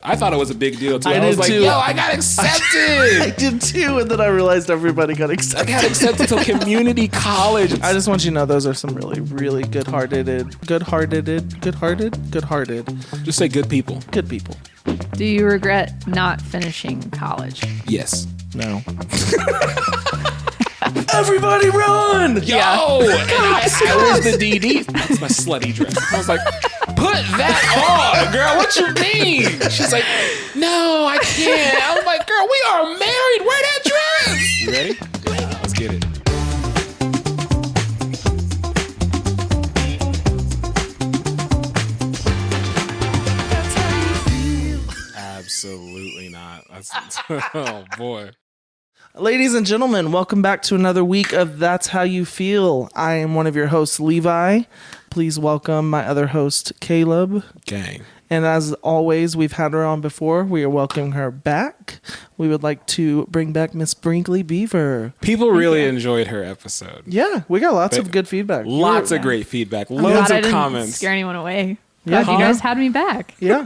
I thought it was a big deal too. I was did like, too. yo, I got accepted. I did too, and then I realized everybody got accepted. I got accepted to community college. I just want you to know those are some really, really good-hearted. Just say good people. Good people. Do you regret not finishing college? Yes. No. Everybody run! Yo! I was the DD. That's my slutty dress. I was like, put that on, girl. What you mean? She's like, no, I can't. I was like, girl, we are married. Wear that dress. You ready? Let's get it. Absolutely not. Oh, boy. Ladies and gentlemen, welcome back to another week of That's How You Feel. I am one of your hosts, Levi. Please welcome my other host, Caleb. Gang. And as always, we've had her on before. We are welcoming her back. We would like to bring back Miss Brinkley Beever. People really enjoyed her episode. Yeah, we got lots of good feedback. Lots of great feedback. I'm Loads glad I of didn't comments. scare anyone away. Yeah, Glad you guys had me back. Yeah,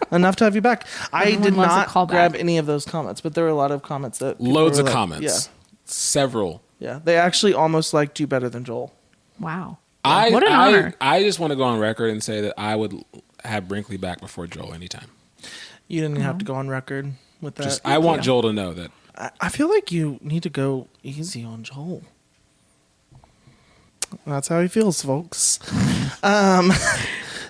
enough to have you back. I Everyone did loves a not callback. grab any of those comments, but there were a lot of comments that people Loads were of like, comments. Several. Yeah, they actually almost liked you better than Joel. Wow. What an honor. I just want to go on record and say that I would have Brinkley back before Joel anytime. You didn't have to go on record with that. I want Joel to know that. I feel like you need to go easy on Joel. That's how he feels, folks.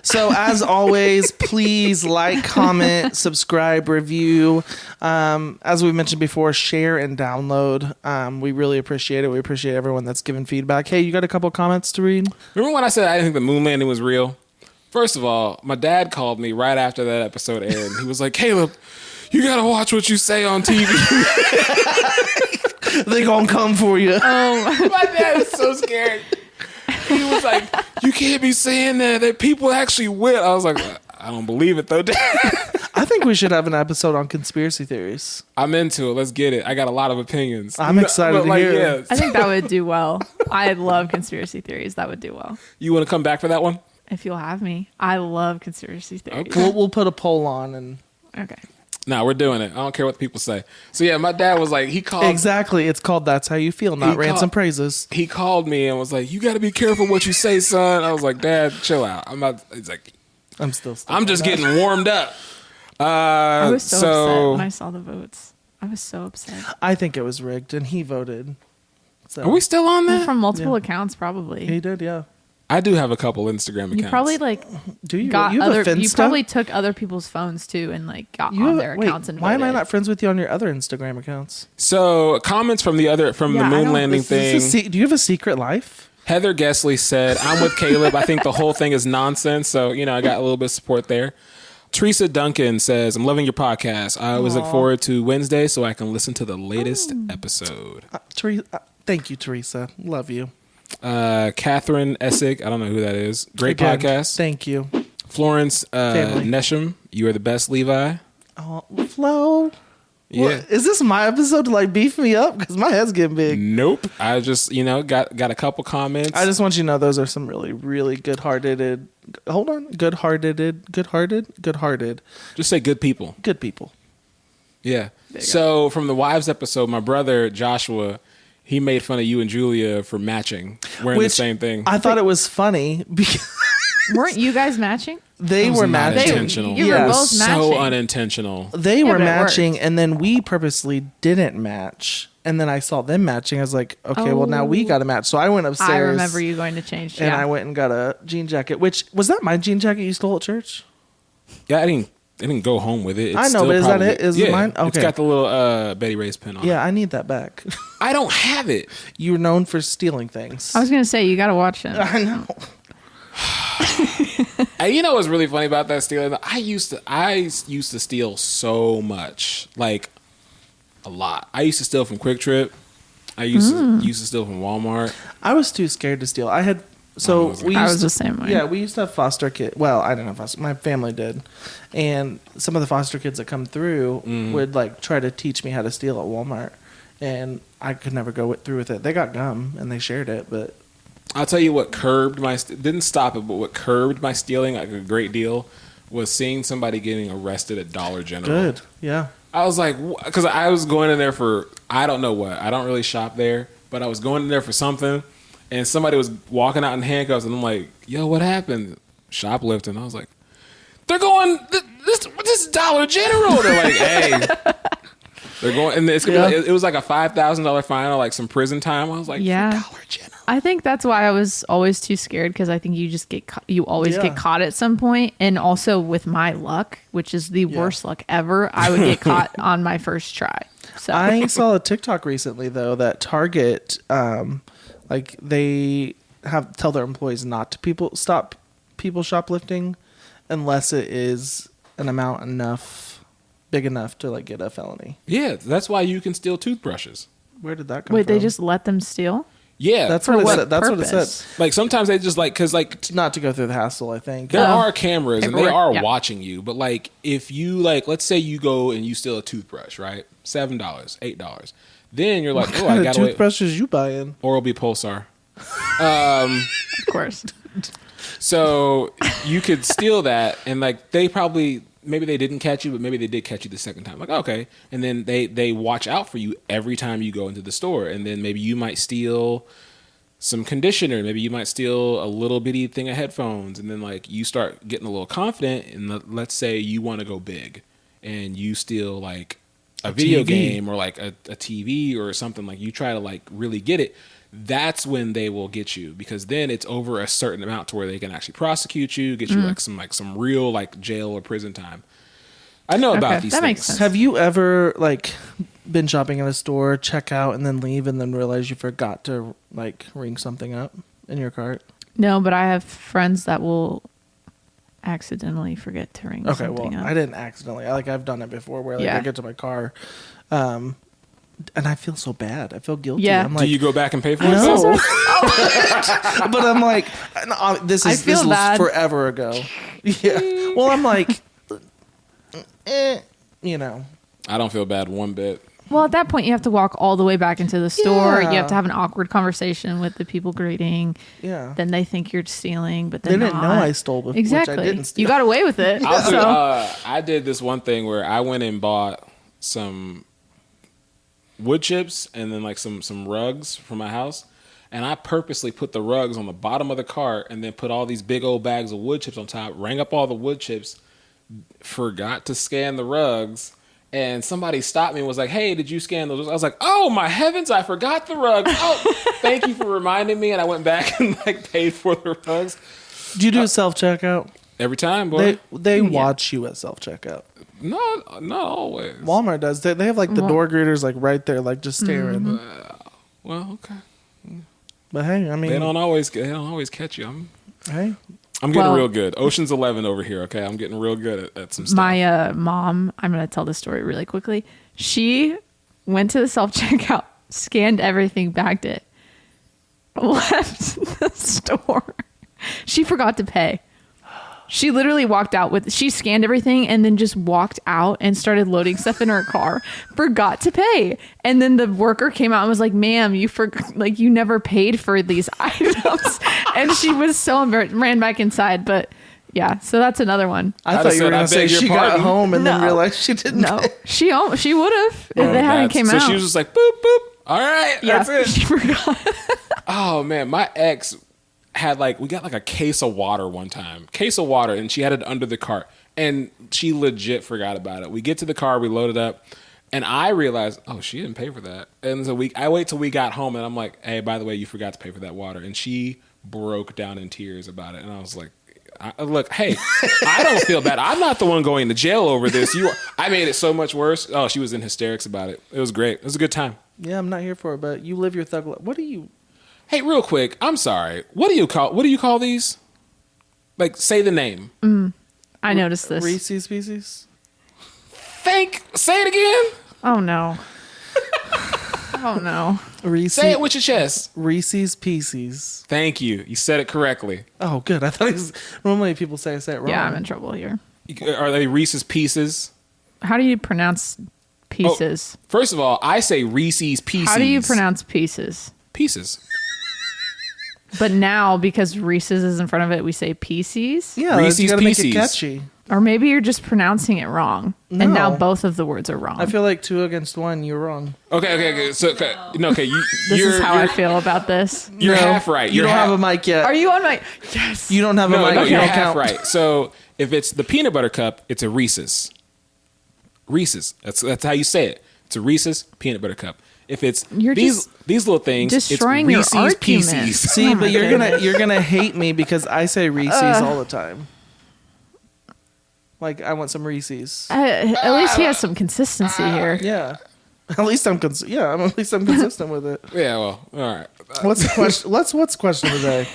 So as always, please like, comment, subscribe, review. As we mentioned before, share and download. We really appreciate it. We appreciate everyone that's given feedback. Hey, you got a couple comments to read? Remember when I said I didn't think the moon landing was real? First of all, my dad called me right after that episode aired. He was like, Caleb, you got to watch what you say on TV. They gonna come for you. Oh, My dad was so scared. He was like, you can't be saying that people actually will. I was like, I don't believe it though, Dad. I think we should have an episode on conspiracy theories. I'm into it. Let's get it. I got a lot of opinions. I'm excited to hear it. I think that would do well. I love conspiracy theories. That would do well. You want to come back for that one? If you'll have me. I love conspiracy theories. Okay. We'll put a poll on and Okay. No, we're doing it. I don't care what people say. So yeah, my dad was like, he called. exactly. It's called That's How You Feel, not rants and praises. He called me and was like, you got to be careful what you say, son. I was like, Dad, chill out. I'm not. He's like, I'm still. I'm just getting warmed up. I was so upset when I saw the votes. I was so upset. I think it was rigged, and he voted. So. Are we still on that? From multiple accounts, probably. He did, yeah. I do have a couple Instagram accounts. You probably Do you? got You have other. a Finsta? You probably took other people's phones too, and like got You on have- their wait, accounts and why am I voted. not friends with you on your other Instagram accounts? So comments from the Yeah, moon I landing Is this thing. do you have a secret life? Heather Gessley said, I'm with Caleb. I think the whole thing is nonsense. So, I got a little bit of support there. Teresa Duncan says, I'm loving your podcast. I always look forward to Wednesday so I can listen to the latest episode. Thank you, Teresa. Love you. Catherine Essig, I don't know who that is. Great Again, podcast. Thank you. Florence Family. Nesham, you are the best, Levi. Oh, Flo. Yeah. What, is this my episode to like beef me up? Because my head's getting big. Nope. I just, got a couple comments. I just want you to know those are some really, really good-hearted. Hold on. Good-hearted. Just say good people. Good people. Yeah. So from the wives episode, my brother Joshua, he made fun of you and Julia for matching, wearing the same thing. I thought it was funny because Weren't you guys matching? they It was were not matching. intentional. You Yeah. were both so matching. unintentional. They were but it matching, worked. and then we purposely didn't match. And then I saw them matching. I was like, okay, well now we got to match. So I went upstairs. I remember you going to change. And Yeah. I went and got a jean jacket. Which was that my jean jacket you stole at church? Yeah, I didn't go home with it. It's I know, still but is that probably- it? Is it mine? It's Okay. got the little Betty Ray's pin on it. Yeah, I need that back. I don't have it. You were known for stealing things. I was gonna say you got to watch it. I know. And you know what's really funny about that stealing? I used to steal so much, like a lot. I used to steal from Quick Trip. I used to steal from Walmart. I was too scared to steal. I had so we. I used was to, the same way. Yeah, we used to have foster kids. Well, I didn't have foster. My family did, and some of the foster kids that come through would like try to teach me how to steal at Walmart, and I could never go through with it. They got gum and they shared it, but I'll tell you what curbed my didn't stop it, but what curbed my stealing like a great deal was seeing somebody getting arrested at Dollar General. Good. Yeah. I was like, because I was going in there for, I don't know what. I don't really shop there, but I was going in there for something, and somebody was walking out in handcuffs, and I'm like, yo, what happened? Shoplifting. I was like, they're going, this is Dollar General. They're like, hey. They're going, and it's gonna be like, it was like a $5,000 fine or like some prison time. I was like, yeah. Dollar General. I think that's why I was always too scared, because I think you just get you always get caught at some point. And also with my luck, which is the worst luck ever, I would get caught on my first try. So I saw a TikTok recently though that Target, like they tell their employees not to stop people shoplifting unless it is an amount big enough to like get a felony. Yeah, that's why you can steal toothbrushes. Where did that come from? Wait, they just let them steal? Yeah, that's what it said. That's what it purpose? said. Like sometimes they just like, because like not to go through the hassle. I think there are cameras and they are yeah. watching you. But like if you like, let's say you go and you steal a toothbrush, right? $7, $8. Then you're like, what oh, kind I of got toothbrushes you buying? Oral-B Pulsar. Of course. So you could steal that, and like they probably, maybe they didn't catch you, but maybe they did catch you the second time. Like, okay. And then they watch out for you every time you go into the store. And then maybe you might steal some conditioner. Maybe you might steal a little bitty thing of headphones. And then like you start getting a little confident. And let's say you want to go big and you steal like a video TV. game or like a TV or something. Like you try to like really get it. That's when they will get you, because then it's over a certain amount to where they can actually prosecute you, get you like some real like jail or prison time. I know about these that things. makes sense. Have you ever like been shopping in a store, check out, and then leave, and then realize you forgot to like ring something up in your cart? No, but I have friends that will accidentally forget to ring something up. I didn't accidentally. I've done it before where like I get to my car, and I feel so bad. I feel guilty. Yeah. I'm like, Do you go back and pay for it? no. But I'm like, this was bad. forever ago. Yeah. Well, I'm like, you know. I don't feel bad one bit. Well, at that point, you have to walk all the way back into the store. Yeah. You have to have an awkward conversation with the people greeting. Yeah. Then they think you're stealing, but They didn't know I stole before. Exactly. Which I didn't steal. You got away with it. I did this one thing where I went and bought some wood chips and then like some rugs for my house, and I purposely put the rugs on the bottom of the cart and then put all these big old bags of wood chips on top, rang up all the wood chips, forgot to scan the rugs, and somebody stopped me and was like, hey, did you scan those? I was like, oh my heavens, I forgot the rugs. Oh, thank you for reminding me. And I went back and like paid for the rugs. Do you do self-checkout? Every time, boy. They watch you at self-checkout. Not always. Walmart does. They have like the door greeters like right there, like just staring. Well, okay. But hey, I mean, They don't always catch you. hey, I'm getting real good. Ocean's 11 over here. Okay, I'm getting real good at some stuff. My mom, I'm going to tell this story really quickly. She went to the self-checkout, scanned everything, bagged it, left the store. She forgot to pay. She literally walked out she scanned everything and then just walked out and started loading stuff in her car. Forgot to pay. And then the worker came out and was like, ma'am, you never paid for these items. And she was so embarrassed, ran back inside. But yeah, so that's another one. I thought you were going to say she got home and then No. realized she didn't. No, pay. she would have if they hadn't came so out. she was just like, boop, boop. All right, yeah, that's it. she forgot. Oh, man, my ex had we got like a case of water one time. And she had it under the cart. And she legit forgot about it. We get to the car, we load it up. And I realized, oh, she didn't pay for that. And so I wait till we got home, and I'm like, hey, by the way, you forgot to pay for that water. And she broke down in tears about it. And I was like, look, hey, I don't feel bad. I'm not the one going to jail over this. I made it so much worse. Oh, she was in hysterics about it. It was great. It was a good time. Yeah, I'm not here for it, but you live your thug life. What do you... Hey, real quick, I'm sorry. What do you call these? Like, say the name. I noticed this. Reese's Pieces? Say it again. Oh no. Oh no. Say it with your chest. Reese's Pieces. Thank you. You said it correctly. Oh, good. I thought it was... Normally people say it wrong. Yeah, I'm in trouble here. Are they Reese's Pieces? How do you pronounce pieces? Oh, first of all, I say Reese's Pieces. How do you pronounce pieces? Pieces? But now, because Reese's is in front of it, we say pieces. Yeah, Reese's you gotta make Pieces. it catchy. Or maybe you're just pronouncing it wrong. No. And now both of the words are wrong. I feel like 2 against 1. You're wrong. Okay. So, okay. No, okay. This is how I feel about this. You're No, half right. You don't have a mic yet. Are you on my... Yes. You don't have a mic. No, You you're don't half count. right. So if it's the peanut butter cup, it's a Reese's. Reese's. That's how you say it. It's a Reese's peanut butter cup. If it's You're these little things, it's destroying your Reese's argument. Pieces. See, Oh but my you're gonna hate me because I say Reese's all the time. Like I want some Reese's. At least he has some consistency here. Yeah. At least I'm consistent with it. Yeah. Well. All right. What's the question? What's question today?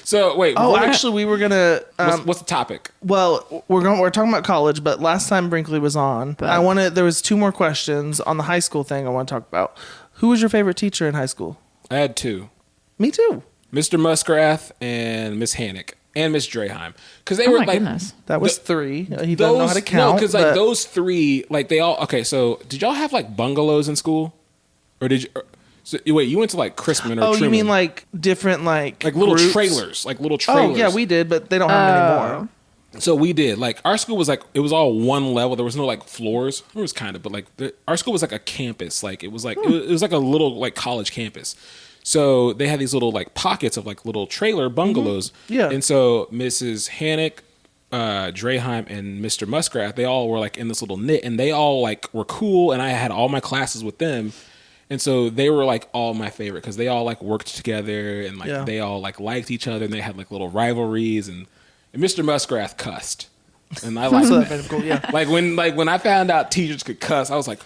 So wait. Oh, actually, we were gonna. What's the topic? Well, we're talking about college, but last time Brinkley was on, But- there was 2 more questions on the high school thing I want to talk about. Who was your favorite teacher in high school? I had 2. Me too. Mr. Musgrath and Miss Hannick and Miss Draheim, because they Oh were my like goodness. That was 3. He doesn't know how to count. No, because like but- those 3, like they all. Okay, so did y'all have like bungalows in school, or did you? So, wait, you went to like Chrisman or Oh, Truman? you mean like different like little groups? trailers, like little Oh trailers? yeah, we did, but they don't have them anymore. So we did. Like our school was like it was all one level. There was no like floors. It was kind of, but like our school was like a campus. Like it was like it was like a little like college campus. So they had these little like pockets of like little trailer bungalows. Yeah. And so Mrs. Hannick, Draheim, and Mr. Musgrath, they all were like in this little knit, and they all like were cool. And I had all my classes with them. And so they were like all my favorite because they all like worked together and like they all like liked each other, and they had like little rivalries. And Mr. Musgrath cussed, and I like So that made him cool. Yeah. like when I found out teachers could cuss, I was like,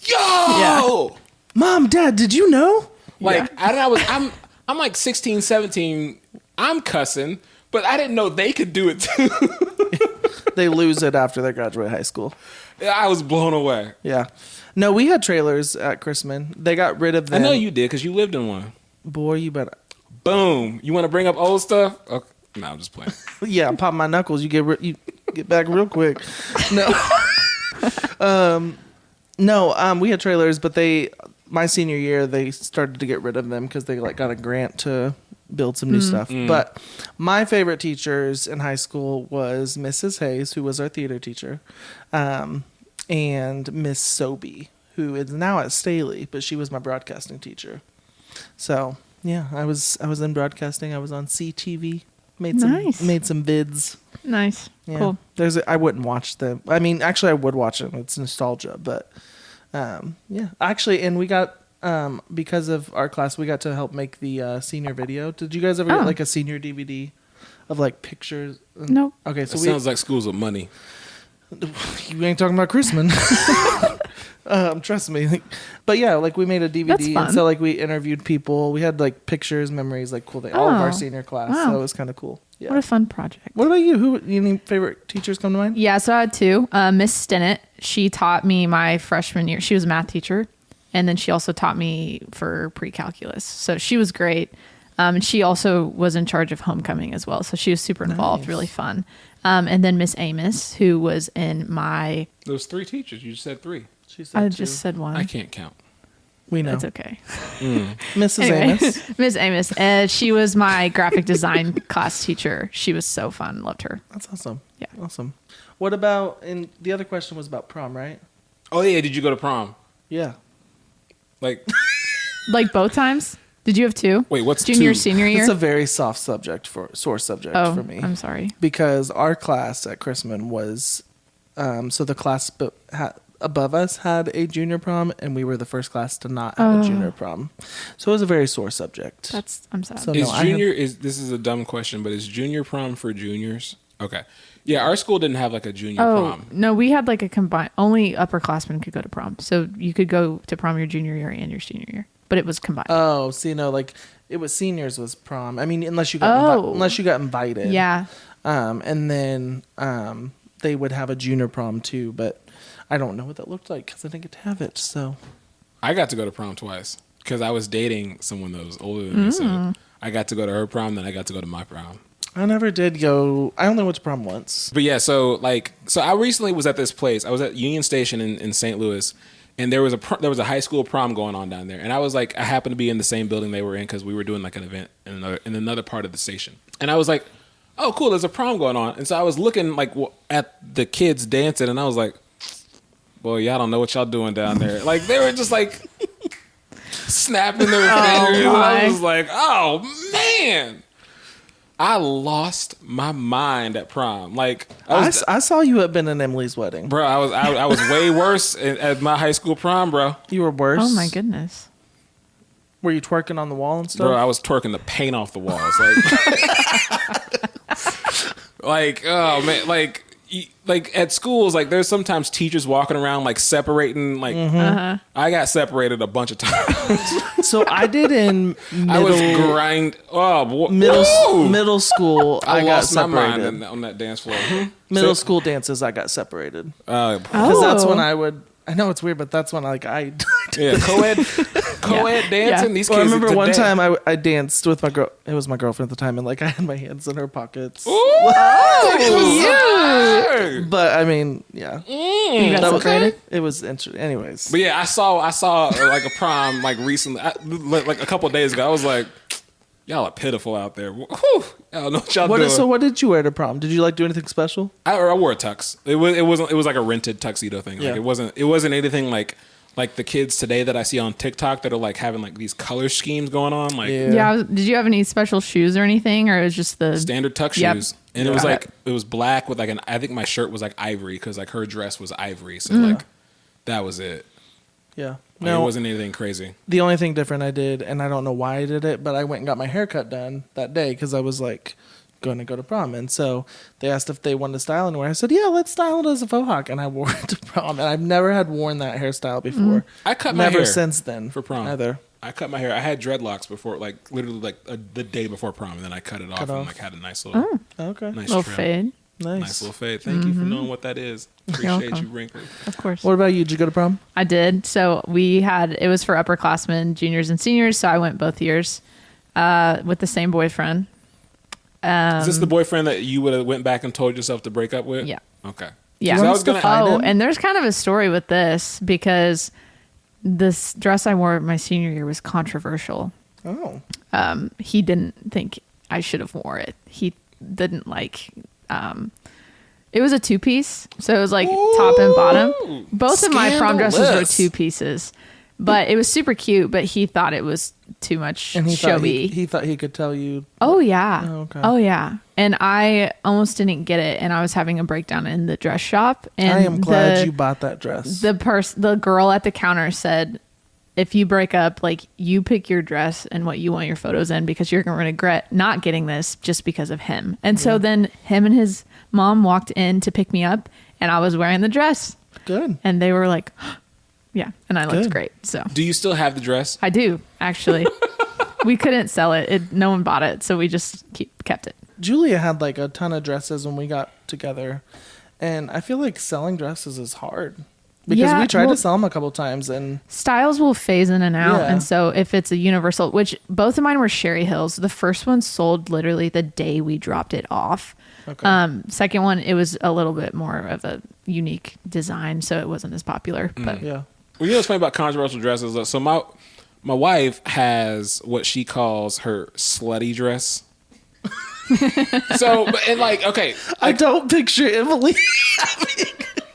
yo. Mom, Dad, did you know? Like I'm like 16, 17. I'm cussing, but I didn't know they could do it too. They lose it after they graduate high school. I was blown away. Yeah. No, we had trailers at Chrisman. They got rid of them. I know you did because you lived in one. Boy, you better. Boom. You want to bring up old stuff? Okay. No, I'm just playing. Yeah, pop my knuckles. You get back real quick. No. We had trailers, but my senior year they started to get rid of them because they like got a grant to build some new stuff. But my favorite teachers in high school was Mrs. Hayes, who was our theater teacher, and Miss Sobey, who is now at Staley, but she was my broadcasting teacher. So yeah, I was in broadcasting. I was on CTV. Made some vids. Nice. Yeah. Cool. I wouldn't watch them. I mean, actually, I would watch them. It's nostalgia, but yeah. Actually, and we got because of our class, we got to help make the senior video. Did you guys ever get like a senior DVD of like pictures? Nope. Okay, so It sounds like schools with money. you ain't talking about Chrisman. Trust me. But yeah, like we made a DVD, That's fun. and so like we interviewed people. We had like pictures, memories, like cool thing. All of our senior class, Wow. so it was kind of cool. Yeah. What a fun project. What about you? Any favorite teachers come to mind? Yeah, so I had 2. Miss Stinnett, she taught me my freshman year. She was a math teacher, and then she also taught me for pre-calculus. So she was great. And she also was in charge of homecoming as well. So she was super involved, Nice. really fun. And then Miss Amos, who was in my... Those 3 teachers. You just said 3. She said I two. just said one. I can't count. We know. It's okay. Mrs. Anyway, Amos. Miss Amos. She was my graphic design class teacher. She was so fun. Loved her. That's awesome. Yeah. Awesome. What about, and the other question was about prom, right? Oh yeah, did you go to prom? Yeah. Like, Like both times? Did you have 2? wait, what's Junior, 2? senior year? It's a very soft subject sore subject oh, for me. I'm sorry. Because our class at Chrisman was, so the class above us had a junior prom, and we were the first class to not have a junior prom. So it was a very sore subject. I'm sad. So- Is No, I junior this is a dumb question, but is junior prom for juniors? Okay. Yeah, our school didn't have like a junior prom. No, we had like a combined, only upperclassmen could go to prom. So you could go to prom your junior year and your senior year, but it was combined. Oh, see, no, like it was seniors was prom. I mean, unless you got invited. Yeah. And then they would have a junior prom too, but I don't know what that looked like because I didn't get to have it. So I got to go to prom twice because I was dating someone that was older than me. So I got to go to her prom, then I got to go to my prom. I never did go. I only went to prom once. But yeah, so I recently was at this place. I was at Union Station in St. Louis, and there was a high school prom going on down there. And I was like, I happened to be in the same building they were in because we were doing like an event in another part of the station. And I was like, oh, cool, there's a prom going on. And so I was looking like at the kids dancing, and I was like, boy, y'all don't know what y'all doing down there. Like, they were just like snapping their fingers. And I was like, oh, man. I lost my mind at prom. Like, I saw you at Ben and Emily's wedding. Bro, I was way worse at my high school prom, bro. You were worse? Oh, my goodness. Were you twerking on the wall and stuff? Bro, I was twerking the paint off the walls. Like, oh man, like at schools, like there's sometimes teachers walking around like separating, like I got separated a bunch of times. So I did in I was middle school. I got lost my separated. mind on that dance floor. Middle school dances, I got separated. Because That's when I would. I know it's weird, but that's when like I. Yeah, co-ed dancing. Yeah. These kids. Well, I remember one today. time I danced with my girl. It was my girlfriend at the time, and like I had my hands in her pockets. Ooh, But I mean, yeah, You got that was separated? it. Was interesting. Anyways, But yeah, I saw like a prom like recently, like a couple of days ago. I was like, y'all are pitiful out there. Whew, I don't know what y'all doing. so what did you wear to prom? Did you like do anything special? I wore a tux. It was like a rented tuxedo thing. Like Yeah. it wasn't anything like the kids today that I see on TikTok that are like having like these color schemes going on. Like Yeah. Did you have any special shoes or anything, or it was just the standard tux Yep. shoes. And it was like it was black with like I think my shirt was like ivory because like her dress was ivory. So like that was it. Yeah. Like, it wasn't anything crazy. The only thing different I did, and I don't know why I did it, but I went and got my haircut done that day because I was like going to go to prom. And so they asked if they wanted to style anywhere. I said, yeah, let's style it as a faux hawk. And I wore it to prom. And I've never had worn that hairstyle before. I cut my never hair since then for prom. either. I cut my hair. I had dreadlocks before, like literally like the day before prom, and then I cut it off and like had a nice little Okay. nice little trim. fade? Nice little fade. Thank you for knowing what that is. Appreciate you, Brinkley. Of course. What about you? Did you go to prom? I did. So it was for upperclassmen, juniors and seniors. So I went both years with the same boyfriend. Is this the boyfriend that you would have went back and told yourself to break up with? Yeah. Okay. Yeah. So I was gonna. Oh, and there's kind of a story with this because this dress I wore my senior year was controversial. Oh. He didn't think I should have wore it. He didn't like. It was a 2-piece, so it was like top and bottom. Both of my prom dresses were Scandalous. 2 pieces, but it was super cute. But he thought it was too much And he showy. thought he could tell you. Oh yeah. Oh, okay. Oh yeah. And I almost didn't get it, and I was having a breakdown in the dress shop. And I am glad you bought that dress. the girl at the counter said, if you break up, like, you pick your dress and what you want your photos in, because you're going to regret not getting this just because of him. And so then him and his mom walked in to pick me up, and I was wearing the dress, Good. and they were like, yeah, and I looked Good. great. So Do you still have the dress? I do, actually. We couldn't sell it. No one bought it, so we just kept it. Julia had like a ton of dresses when we got together, and I feel like selling dresses is hard because Yeah, we tried well- to sell them a couple times, and Styles will phase in and out. Yeah. And so if it's a universal, which both of mine were Sherry Hills, the first one sold literally the day we dropped it off. Okay. Second one, it was a little bit more of a unique design, so it wasn't as popular. But yeah. Well, you know what's funny about controversial dresses? So my wife has what she calls her slutty dress. So, and like, okay, I don't picture Emily.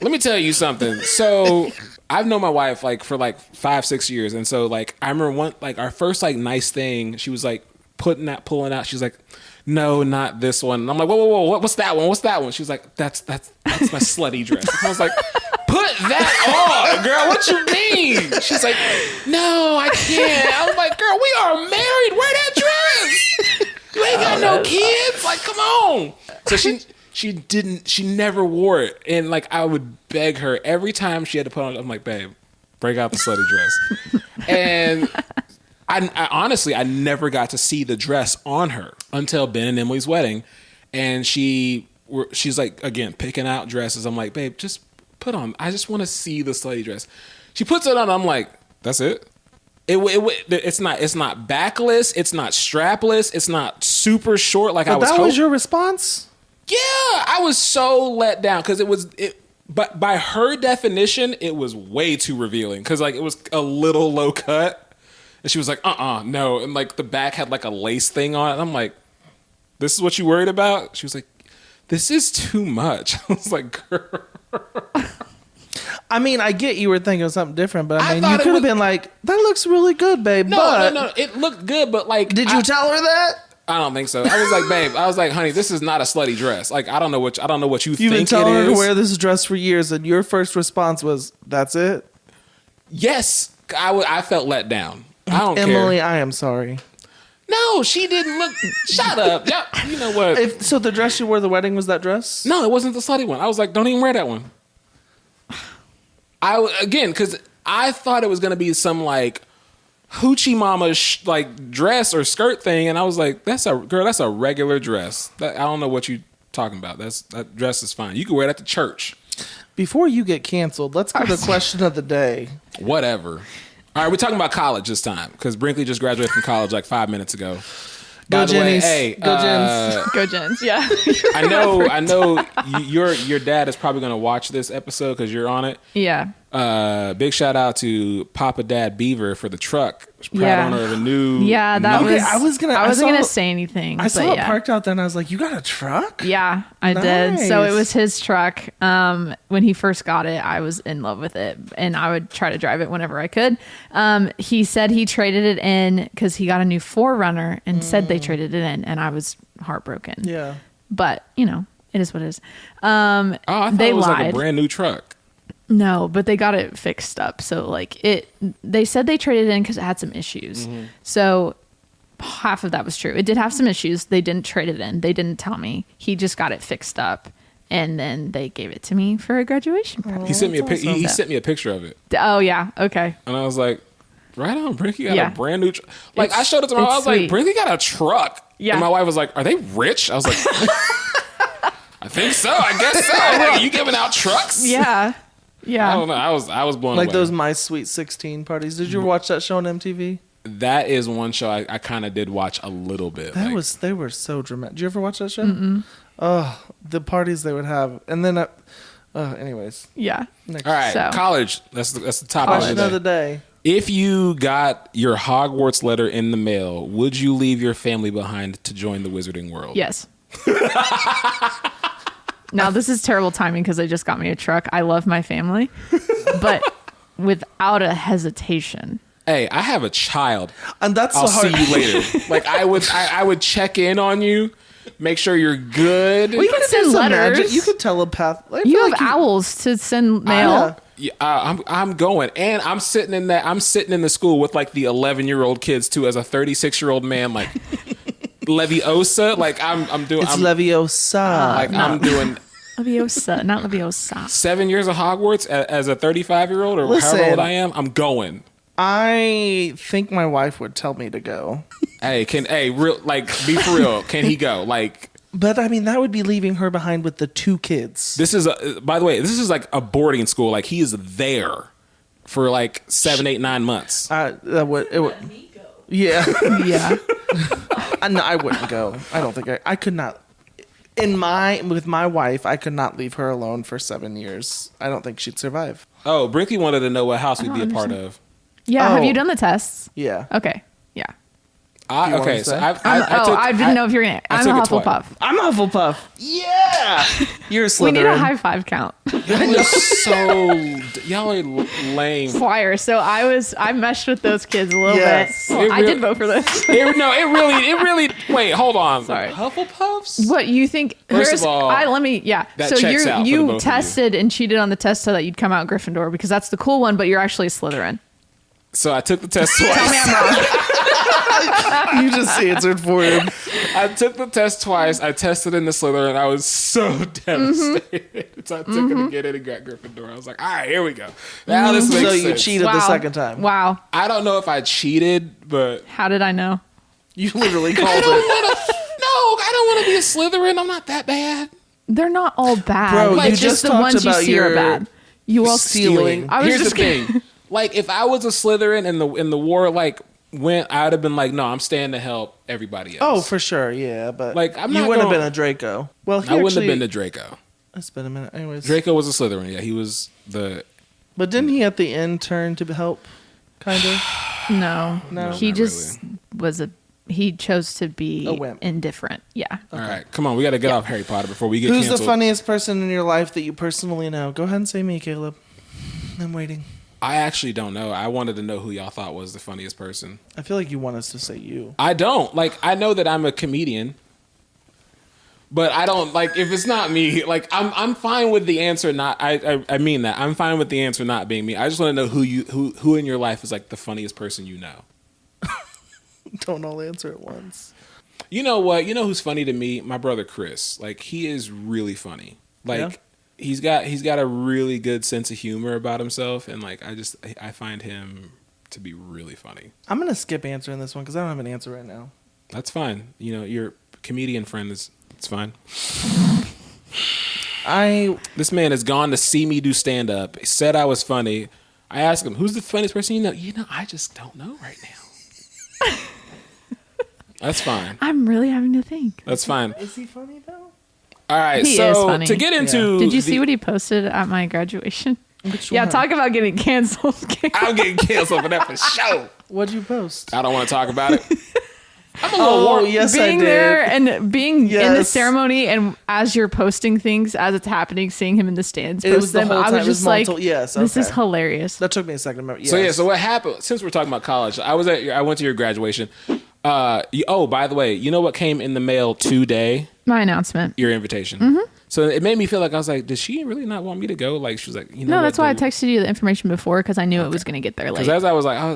let me tell you something. So I've known my wife like for like 5-6 years, and so like I remember our first like nice thing. She was like pulling out. She's like, "No, not this one." And I'm like, "Whoa! What's that one? What's that one?" She was like, "That's my slutty dress." And I was like, "Put that on, girl. What you mean?" She's like, "No, I can't." I was like, "Girl, we are married. Wear that dress. You ain't got no kids. Like, come on." So she never wore it, and like I would beg her every time she had to put on. I'm like, "Babe, break out the slutty dress." And I honestly, I never got to see the dress on her until Ben and Emily's wedding, and she's like, again, picking out dresses. I'm like, "Babe, just put on. I just want to see the slutty dress." She puts it on. I'm like, "That's it." It's not backless. It's not strapless. It's not super short. Like I But was. that was your response? Yeah, I was so let down because but by her definition, it was way too revealing because like it was a little low cut, and she was like, no, and like the back had like a lace thing on it. And I'm like, This is what you worried about? She was like, this is too much. I was like, girl. I mean, I get you were thinking of something different, but I mean, thought you it could have was- been like, that looks really good, babe. No. It looked good, but like, Did you tell her that? I don't think so. I was like, babe. I was like, honey, this is not a slutty dress. Like, I don't know what you You've think been telling it her to is. wear this dress for years, and your first response was, "That's it." Yes, I felt let down. I don't Emily, care. I am sorry. No, she didn't look. Shut up. Yeah, you know what? So the dress you wore to the wedding was that dress? No, it wasn't the slutty one. I was like, don't even wear that one. Because I thought it was gonna be some like hoochie mama like dress or skirt thing, and I was like, that's a regular dress. I don't know what you talking about. That dress is fine. You can wear that to church. Before you get canceled, let's go to the question of the day. Whatever. All right, we're talking about college this time because Brinkley just graduated from college like 5 minutes ago. Go By the way, Jennies. hey, Go Jens. Go Jens. Yeah. I know your dad is probably going to watch this episode because you're on it. Yeah. Big shout out to Papa Dad Beaver for the truck. Proud Yeah. owner of a new. Yeah, that Nugget. was. I wasn't I gonna gonna say anything. I saw but it yeah. parked out there, and I was like, "You got a truck?" Yeah, I did. So it Nice. was his truck. When he first got it, I was in love with it, and I would try to drive it whenever I could. He said he traded it in because he got a new 4Runner and said they traded it in, and I was heartbroken. Yeah. But it is what it is. I thought they it was lied. like a brand new truck. No, but they got it fixed up. So they said they traded it in because it had some issues. So half of that was true. It did have some issues. They didn't trade it in. They didn't tell me. He just got it fixed up, and then they gave it to me for a graduation present. He sent me he awesome. sent me a picture of it, Oh yeah, okay. and I was like, right on, Brinkley got Yeah. a brand new. Like It's- I showed it to my wife. I was it's like, sweet. Brinkley got a truck. Yeah. And my wife was like, are they rich? I was like, I think so. I guess so. Like, are you giving out trucks? Yeah, yeah. I don't know. I was blown Like away. those My Sweet 16 parties. Did you ever watch that show on MTV? That is one show I kind of did watch a little bit. They were so dramatic. Did you ever watch that show? Mm-mm. Oh, the parties they would have, and then, anyways. Yeah. Next. All right, So- college. That's the topic Question of of the the day. day. If you got your Hogwarts letter in the mail, would you leave your family behind to join the Wizarding World? Yes. Now this is terrible timing because they just got me a truck. I love my family, but without a hesitation. Hey, I have a child. And that's I'll the hard. see you later. Like I would check in on you, make sure you're good. Well, you can could send do some letters. magic. You could telepath. I You feel have like owls to send mail. Yeah. Yeah, I'm going, and I'm sitting in the school with like the 11-year-old kids too, as a 36-year-old man, like Leviosa. Like I'm doing. It's I'm, Leviosa. like I'm doing Leviosa, not Leviosa. 7 years of Hogwarts as a 35-year-old or Listen. however old I am. I'm going. I think my wife would tell me to go. Be for real. Can he go? Like, But I mean, that would be leaving her behind with the 2 kids. this is by the way, this is like a boarding school. Like he is there for like 7, 8, 9 months. It would. Yeah. Yeah. No, I wouldn't go. I don't think I could not. With my wife, I could not leave her alone for 7 years. I don't think she'd survive. Oh, Brinkley wanted to know what house we'd don't be a part understand. of. Yeah. Have Oh. you done the tests? Yeah. Okay. Yeah. You want Okay, to so say? I didn't know if you were going to. I I'm a took it Hufflepuff. I'm a Hufflepuff. Yeah. You're a Slytherin. We need a high five count. Y'all are lame. Flyer. So I meshed with those kids a little Yes. bit. Well, I It did vote for this. It really. Wait, hold on. Sorry. Hufflepuffs. What you think? First of all, that checks So out for the both you of tested and cheated on the test so that you'd come out Gryffindor because that's the cool one, but you're actually a Slytherin. So I took the test Tell me twice. I'm wrong. You just answered for him. I took the test twice. I tested in the Slytherin. I was so devastated. So I took it to get it and got Gryffindor. I was like, all right, here we go. Now this makes So you sense. cheated the second time. Wow. I don't know if I cheated, but How did I know? You literally called I it. don't want to be a Slytherin. I'm not that bad. They're not all bad. Bro, like, you just just the talked ones you about see are your bad. You all stealing. I was Here's just the thing. Like, if I was a Slytherin and the war like went, I would have been like, no, I'm staying to help everybody else. Oh, for sure, yeah, but Like, I'm you not wouldn't have gonna- been a Draco. Well, he I wouldn't actually, have been the Draco. It's been a minute, anyways. Draco was a Slytherin. Yeah, he was the. But didn't he at the end turn to help? Kind of. no. No. He Not just was a he chose to be A wimp. indifferent. Yeah. All right, come on. We got to get off Harry Potter before we get Who's canceled. the funniest person in your life that you personally know? Go ahead and say me, Caleb. I'm waiting. I actually don't know. I wanted to know who y'all thought was the funniest person. I feel like you want us to say you. I don't. Like, I know that I'm a comedian, but I don't, like, if it's not me, like, I'm fine with the answer not, I mean that. I'm fine with the answer not being me. I just want to know who in your life is, like, the funniest person you know. Don't all answer at once. You know what? You know who's funny to me? My brother Chris. Like, he is really funny. Like, he's got a really good sense of humor about himself, and like I find him to be really funny. I'm gonna skip answering this one because I don't have an answer right now. That's fine. You know, your comedian friend it's fine. This man has gone to see me do stand up. He said I was funny. I asked him, "Who's the funniest person you know?" You know, I just don't know right now. That's fine. I'm really having to think. That's fine. Is he funny though? All right, He so is funny. to get into, Did you see what he posted at my graduation? Which Yeah, one? talk about getting canceled. I'm getting canceled for that for sure. What'd you post? I don't want to talk about it. I'm a little warm. Yes, being I did. there and being in the Yes. ceremony, and as you're posting things as it's happening, seeing him in the stands It post was the them, whole I time. was It was just like, multiple- yes, this is okay. hilarious. That took me a second. To remember. Yes. So yeah, so what happened? Since we're talking about college, I went to your graduation. Oh, by the way, you know what came in the mail today? My announcement. Your invitation. Mm-hmm. So it made me feel like I was like, does she really not want me to go? Like she was like, you know, No, what, that's why I the- texted you the information before because I knew it was going to get there late. Because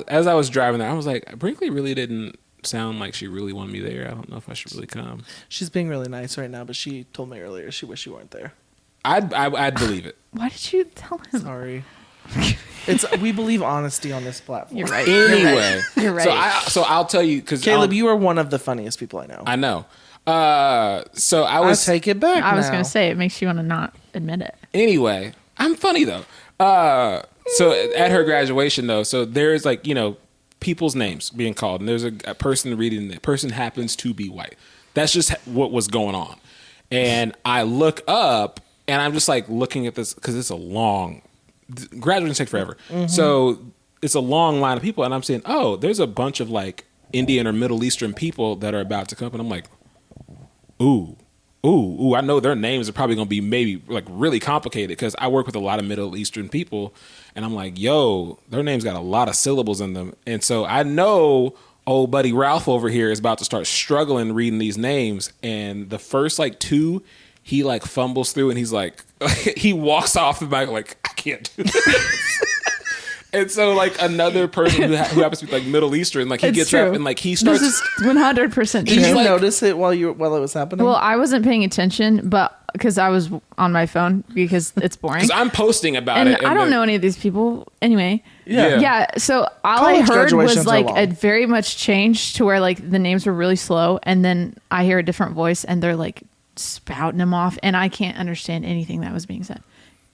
as I was driving there, I was like, Brinkley really didn't sound like she really wanted me there. I don't know if I should really come. She's being really nice right now, but she told me earlier she wished you weren't there. I'd believe it. Why did you tell him? Sorry. We believe honesty on this platform. You're right. Anyway, You're right. So I'll tell you because Caleb, you are one of the funniest people I know. I know. So I I was take it back. I was now. going to say, it makes you want to not admit it. Anyway, I'm funny though. So at her graduation though, so there's like, you know, people's names being called, and there's a person reading. The person happens to be white. That's just what was going on. And I look up, and I'm just like looking at this because it's a long graduations take forever. Mm-hmm. So it's a long line of people, and I'm saying, oh, there's a bunch of like Indian or Middle Eastern people that are about to come, and I'm like, ooh, I know their names are probably going to be maybe like really complicated because I work with a lot of Middle Eastern people, and I'm like, yo, their names got a lot of syllables in them. And so I know old buddy Ralph over here is about to start struggling reading these names. And the first like two, he like fumbles through and he's like, he walks off the mic like, I can't do this. And so, like, another person who happens to be, like, Middle Eastern, like, he It's gets true. up and, like, he starts... This is 100% Did true. you like- notice it while it was happening? Well, I wasn't paying attention, but because I was on my phone because it's boring. Because I'm posting about And it. I don't then- know any of these people anyway. Yeah. Yeah. So all College I heard graduations was are like long. a very much change to where like the names were really slow, and then I hear a different voice and they're like spouting them off, and I can't understand anything that was being said.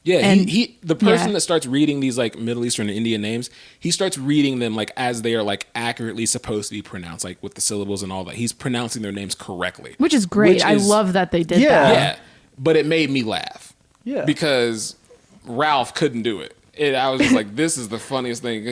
Yeah, And- the person yeah. that starts reading these, like, Middle Eastern and Indian names, he starts reading them, like, as they are, like, accurately supposed to be pronounced, like, with the syllables and all that. He's pronouncing their names correctly. Which is great. Which I is- love that they did Yeah. that. Yeah, but it made me laugh. Yeah. Because Ralph couldn't do it. And I was just like, this is the funniest thing.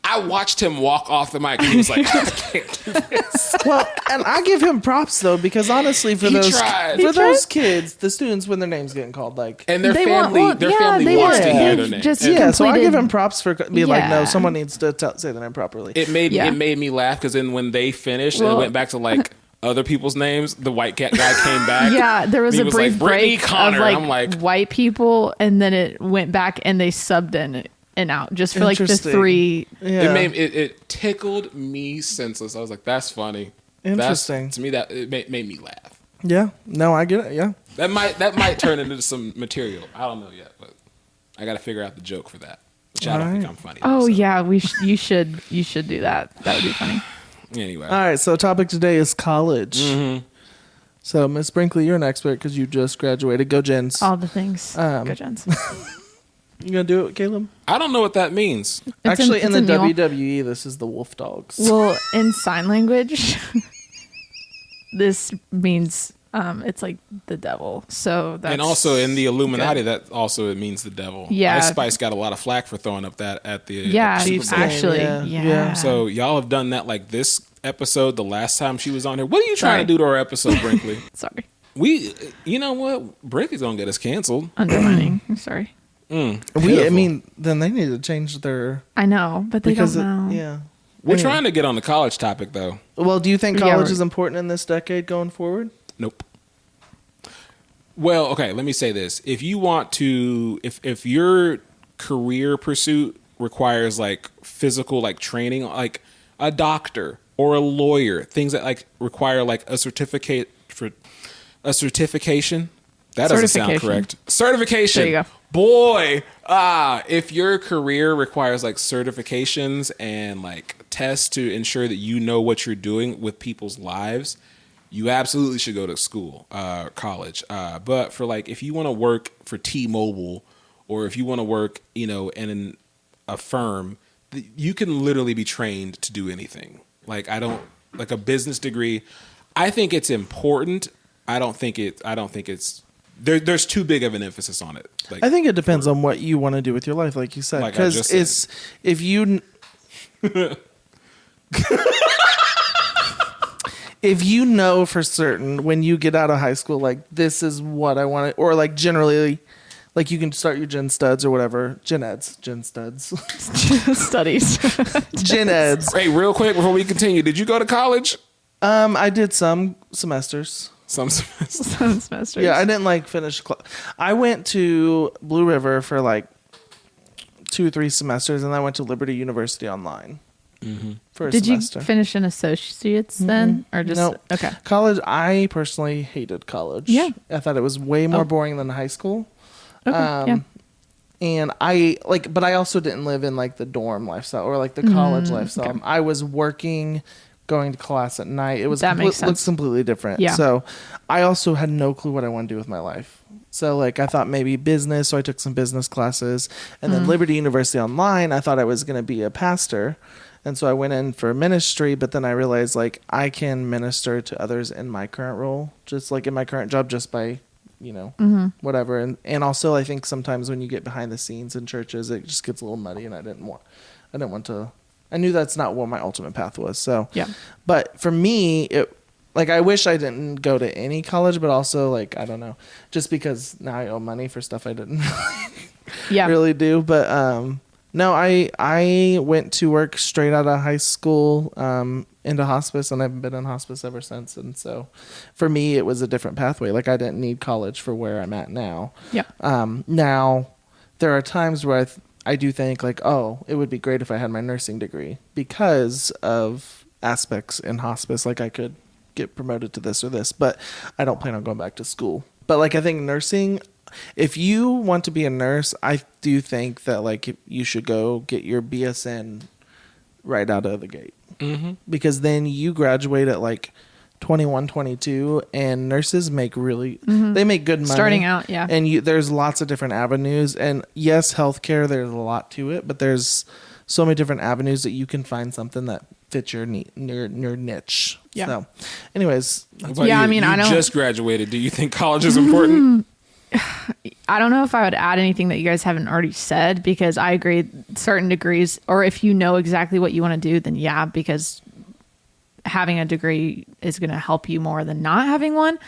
I watched him walk off the mic and he was like, I can't do this. Well, and I give him props though, because honestly, for He those tried. for He those kids, the students, when their names getting called, like And their They want- family, well, their yeah, family they wants want- to hear they've their name. just- And yeah, so I give completed- him props for being like, no, Yeah. someone needs to say the name properly. it made Yeah. me laugh because then when they finished and Well- it went back to like other people's names, the white cat guy came back. Yeah, there was and a he brief like, Brittany break Connor. of like, I'm like, white people, and then it went back and they subbed in and out just for like the Interesting. three. Yeah. it tickled me senseless. I was like, that's funny. Interesting. To me, that it made me laugh. Yeah, no, I get it. Yeah, That might turn into some material. I don't know yet, but I got to figure out the joke for that. Which I don't think Alright. I'm funny. Oh so. yeah, you should do that. That would be funny. Anyway, all right. So, topic today is college. Mm-hmm. So, Miss Brinkley, you're an expert because you just graduated. Go, Jens. All the things. Go Jens. You gonna do it, Caleb? I don't know what that means. Actually, in it's the a mule. WWE, this is the Wolf Dogs. Well, in sign language, this means it's like the devil. So that's And also in the Illuminati, that also it means the devil. Yeah. Ice Spice got a lot of flack for throwing up that at the yeah, Super Chiefs Bowl. game, actually, yeah. yeah. Yeah. So y'all have done that like this episode the last time she was on here. What are you trying to do to our episode, Brinkley? Sorry. You know what? Brinkley's gonna get us canceled. Undermining. I'm sorry. I mean, then they need to change their. I know, but they don't know. Yeah. We're trying to get on the college topic, though. Well, do you think college is important in this decade going forward? Nope. Well, okay, let me say this. If you want to, if your career pursuit requires like physical like training, like a doctor or a lawyer, things that like require like a certification. That doesn't sound correct. Certification. There you go. Boy, if your career requires like certifications and like tests to ensure that you know what you're doing with people's lives, you absolutely should go to school, college. But for like, if you want to work for T-Mobile or if you want to work, in a firm, you can literally be trained to do anything. Like a business degree. I think it's important. I don't think it's there's too big of an emphasis on it. Like, I think it depends on what you want to do with your life, like you said. Because if you if you know for certain when you get out of high school, like this is what I want to, or like generally, like you can start your gen studs or whatever, gen studs, Studies. gen eds. Hey, real quick before we continue, did you go to college? I did some semesters. Some semesters. Some semesters. Yeah, I didn't finish. I went to Blue River for like 2 or 3 semesters, and I went to Liberty University online for a semester. Did you finish an associate's then, or just Nope. okay? College. I personally hated college. Yeah, I thought it was way more boring than high school. Okay. Yeah. And but I also didn't live in like the dorm lifestyle or like the college lifestyle. Okay. I was working, going to class at night. It was makes sense. looked completely different. Yeah. So I also had no clue what I wanted to do with my life. So like I thought maybe business, so I took some business classes, and then Liberty University online, I thought I was going to be a pastor. And so I went in for ministry, but then I realized like I can minister to others in my current role, just like in my current job, just by whatever. And also I think sometimes when you get behind the scenes in churches, it just gets a little muddy, and I didn't want to. I knew that's not what my ultimate path was. So, Yeah. But for me, I wish I didn't go to any college, but also I don't know, just because now I owe money for stuff I didn't really do. But no, I went to work straight out of high school into hospice, and I've been in hospice ever since. And so for me, it was a different pathway. Like I didn't need college for where I'm at now. Yeah. Now there are times where I do think like, oh, it would be great if I had my nursing degree because of aspects in hospice. Like I could get promoted to this or this, but I don't plan on going back to school. But like, I think nursing, if you want to be a nurse, I do think that like you should go get your BSN right out of the gate, because then you graduate at like 21, 22, and nurses make they make good money Starting out, yeah. And there's lots of different avenues, and yes, healthcare, there's a lot to it, but there's so many different avenues that you can find something that fits your niche. Yeah. So anyways, Yeah, I mean, you I don't- just graduated. Do you think college is important? I don't know if I would add anything that you guys haven't already said, because I agree certain degrees, or if you know exactly what you want to do, then yeah, because having a degree is going to help you more than not having one.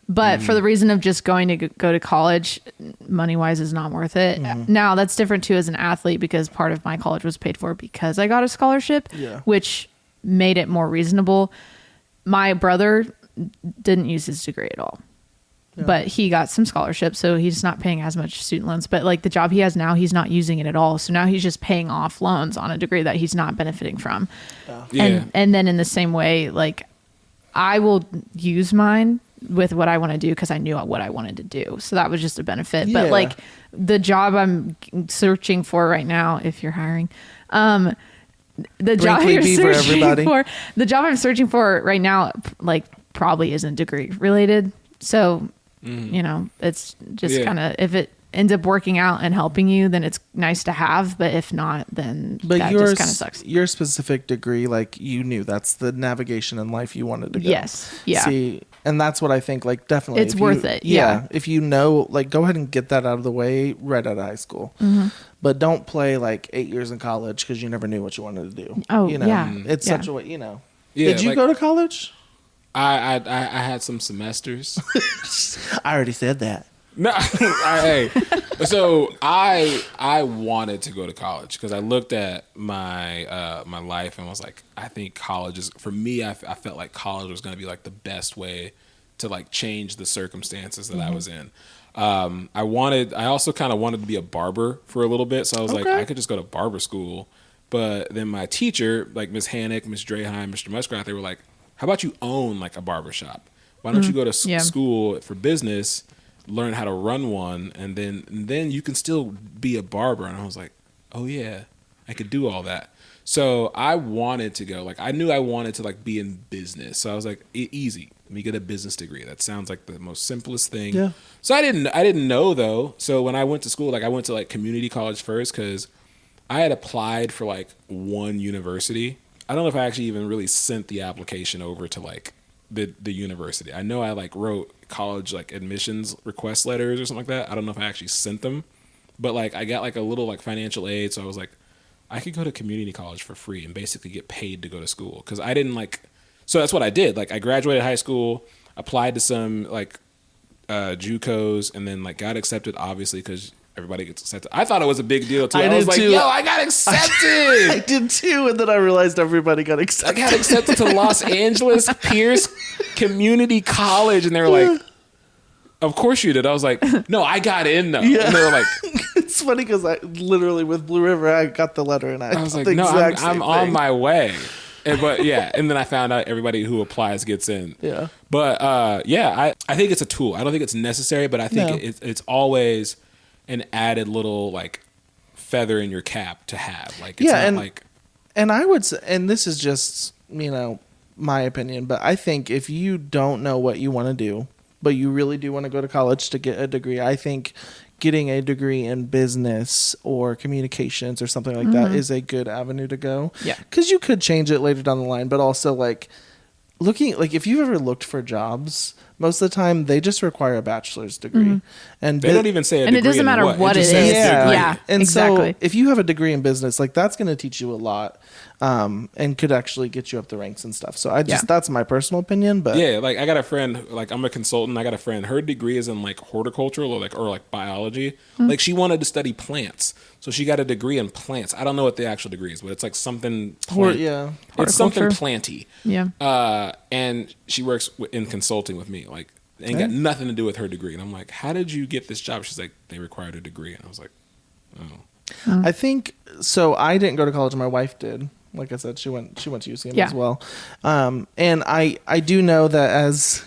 But for the reason of just going to go to college, money wise is not worth it. Now that's different too as an athlete, because part of my college was paid for because I got a scholarship, which made it more reasonable. My brother didn't use his degree at all. But he got some scholarships, so he's not paying as much student loans. But like the job he has now, he's not using it at all. So now he's just paying off loans on a degree that he's not benefiting from. Yeah. And then in the same way, like I will use mine with what I want to do because I knew what I wanted to do. So that was just a benefit. But like the job I'm searching for right now, if you're hiring, the job Brinkley you're Beever, searching everybody. for, the job I'm searching for right now, like probably isn't degree related. So, it's just kind of, if it ends up working out and helping you, then it's nice to have. But if not, then that just kind of sucks. Your specific degree, like you knew that's the navigation in life you wanted to go. Yes. Yeah. See, and that's what I think, like definitely. It's worth it. Yeah. If you know, like go ahead and get that out of the way right out of high school. But don't play like 8 years in college because you never knew what you wanted to do. Oh, yeah. It's such a way, Yeah, Did you go to college? I had some semesters. I already said that. No, so I wanted to go to college because I looked at my my life and was like, I think college is for me. I felt like college was going to be like the best way to like change the circumstances that I was in. I also kind of wanted to be a barber for a little bit, so I was like, I could just go to barber school. But then my teacher, like Miss Hannick, Miss Draheim, Mr. Muskrat, they were like, how about you own like a barber shop? Why don't you go to school for business, learn how to run one, and then you can still be a barber? And I was like, oh yeah, I could do all that. So I wanted to go, like I knew I wanted to like be in business. So I was like, easy, let me get a business degree. That sounds like the most simplest thing. Yeah. So I didn't know though. So when I went to school, like I went to like community college first because I had applied for like one university. I don't know if I actually even really sent the application over to like the university. I know I like wrote college like admissions request letters or something like that. I don't know if I actually sent them, but like I got like a little like financial aid. So I was like, I could go to community college for free and basically get paid to go to school. Cause I didn't like, so that's what I did. Like I graduated high school, applied to some like JUCOs, and then like got accepted obviously because everybody gets accepted. I thought it was a big deal too. I was like, yo, I got accepted. I did too. And then I realized everybody got accepted. I got accepted to Los Angeles Pierce Community College. And they were like, of course you did. I was like, no, I got in though. Yeah. And they were like, it's funny because I literally with Blue River, I got the letter and I was like, no, I'm on my way. But yeah, and then I found out everybody who applies gets in. Yeah. But yeah, I think it's a tool. I don't think it's necessary, but I think it's always an added little like feather in your cap to have. Like it's not like. And I would say, and this is just my opinion, but I think if you don't know what you want to do, but you really do want to go to college to get a degree, I think getting a degree in business or communications or something like that is a good avenue to go. Yeah. Because you could change it later down the line, but also like looking, like if you've ever looked for jobs, most of the time they just require a bachelor's degree. And they don't even say a degree. And it doesn't matter what it is. Yeah. And exactly. So if you have a degree in business, like that's going to teach you a lot. And could actually get you up the ranks and stuff. So that's my personal opinion, but yeah, like I got a friend, like I'm a consultant. I got a friend, her degree is in like horticultural or like biology. Like she wanted to study plants. So she got a degree in plants. I don't know what the actual degree is, but it's like something it's something planty. Yeah. And she works in consulting with me. Like it ain't got nothing to do with her degree. And I'm like, how did you get this job? She's like, they required a degree. And I was like, oh. I think so. I didn't go to college. My wife did. Like I said, she went to UCM as well. And I do know that as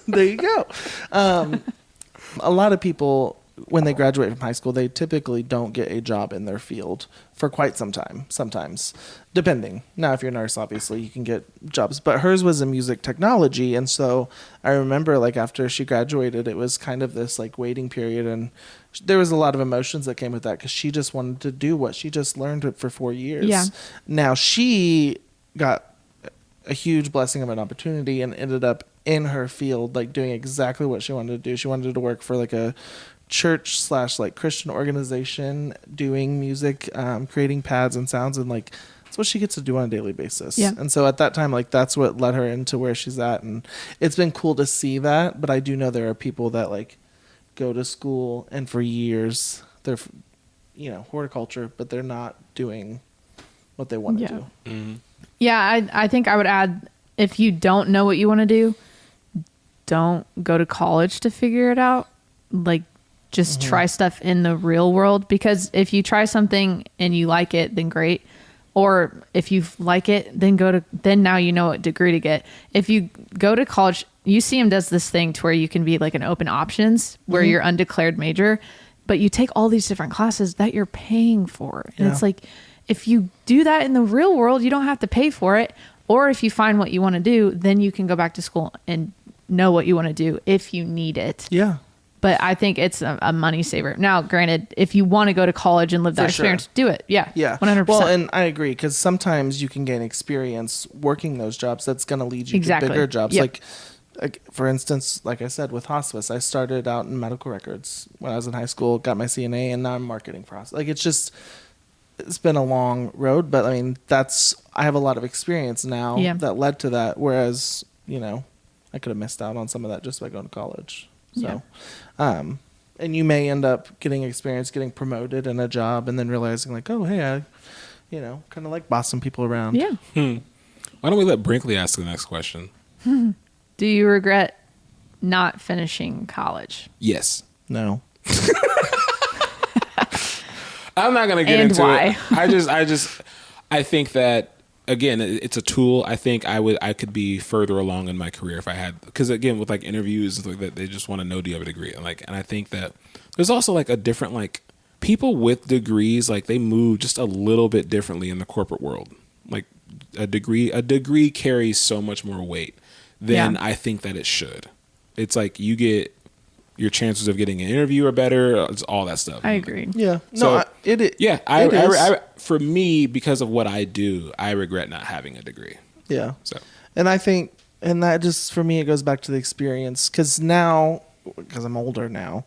there you go. A lot of people, when they graduate from high school, they typically don't get a job in their field for quite some time, sometimes, depending. Now, if you're a nurse, obviously, you can get jobs. But hers was in music technology. And so I remember, like, after she graduated, it was kind of this, like, waiting period. And there was a lot of emotions that came with that because she just wanted to do what she just learned for 4 years. Yeah. Now, she got a huge blessing of an opportunity and ended up in her field, like, doing exactly what she wanted to do. She wanted to work for, like, a church / like Christian organization doing music, creating pads and sounds, and like that's what she gets to do on a daily basis. Yeah. And so at that time, like that's what led her into where she's at, and it's been cool to see that. But I do know there are people that like go to school and for years they're horticulture, but they're not doing what they want to do. Mm-hmm. Yeah, I think I would add, if you don't know what you want to do, don't go to college to figure it out. Like, just try stuff in the real world, because if you try something and you like it, then great. Or if you like it, then now you know what degree to get. If you go to college, UCM does this thing to where you can be like an open options where you're undeclared major, but you take all these different classes that you're paying for. And it's like, if you do that in the real world, you don't have to pay for it. Or if you find what you want to do, then you can go back to school and know what you want to do if you need it. Yeah. But I think it's a money saver. Now, granted, if you want to go to college and live that experience, do it. Yeah. Yeah. 100%. Well, and I agree, because sometimes you can gain experience working those jobs that's going to lead you to bigger jobs. Yep. Like, for instance, like I said, with hospice, I started out in medical records when I was in high school, got my CNA, and now I'm marketing process. Like, it's just it's been a long road, but I mean, I have a lot of experience now that led to that. Whereas, I could have missed out on some of that just by going to college. So, and you may end up getting experience, getting promoted in a job, and then realizing like, oh, hey, I, kind of like bossing people around. Yeah. Why don't we let Brinkley ask the next question? Do you regret not finishing college? Yes. No. I'm not gonna get And into why? it. I think that again, it's a tool. I think I could be further along in my career if I had, because again, with like interviews and like that, they just want to know, do you have a degree? And I think that there's also like a different, like people with degrees, like they move just a little bit differently in the corporate world. Like a degree carries so much more weight than I think that it should. It's like your chances of getting an interview are better. It's all that stuff. I agree. Yeah. So, I for me, because of what I do, I regret not having a degree. Yeah. So, and I think, and that just, for me, it goes back to the experience. Because I'm older now,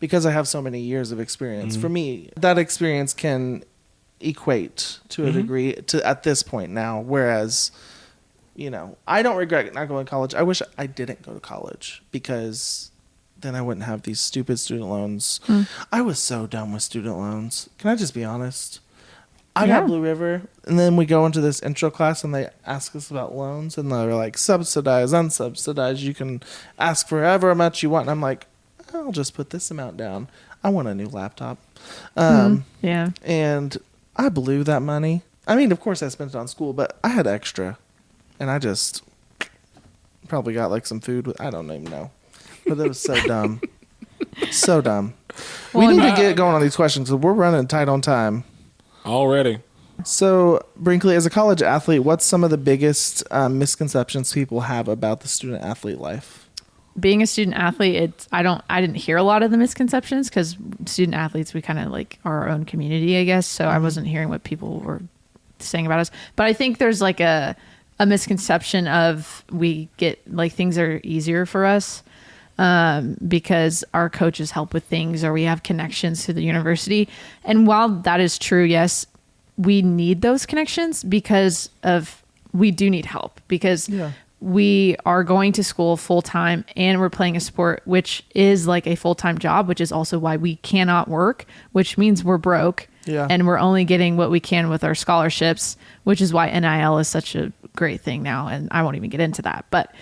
because I have so many years of experience, for me, that experience can equate to a degree at this point now. Whereas, I don't regret not going to college. I wish I didn't go to college, because then I wouldn't have these stupid student loans. I was so dumb with student loans. Can I just be honest? I got Blue River, and then we go into this intro class, and they ask us about loans, and they're like, subsidized, unsubsidized. You can ask for however much you want. And I'm like, I'll just put this amount down. I want a new laptop. And I blew that money. I mean, of course, I spent it on school, but I had extra, and I just probably got like some food. I don't even know. But it was so dumb. So dumb. We need to get going on these questions, because we're running tight on time. already. So, Brinkley, as a college athlete, what's some of the biggest misconceptions people have about the student athlete life? Being a student athlete, I didn't hear a lot of the misconceptions, because student athletes, we kind of like are our own community, I guess. So I wasn't hearing what people were saying about us. But I think there's like a misconception of we get like things are easier for us because our coaches help with things, or we have connections to the university. And while that is true, yes, we need those connections because we do need help, because we are going to school full time and we're playing a sport, which is like a full-time job, which is also why we cannot work, which means we're broke. Yeah. And we're only getting what we can with our scholarships, which is why NIL is such a great thing now. And I won't even get into that. But,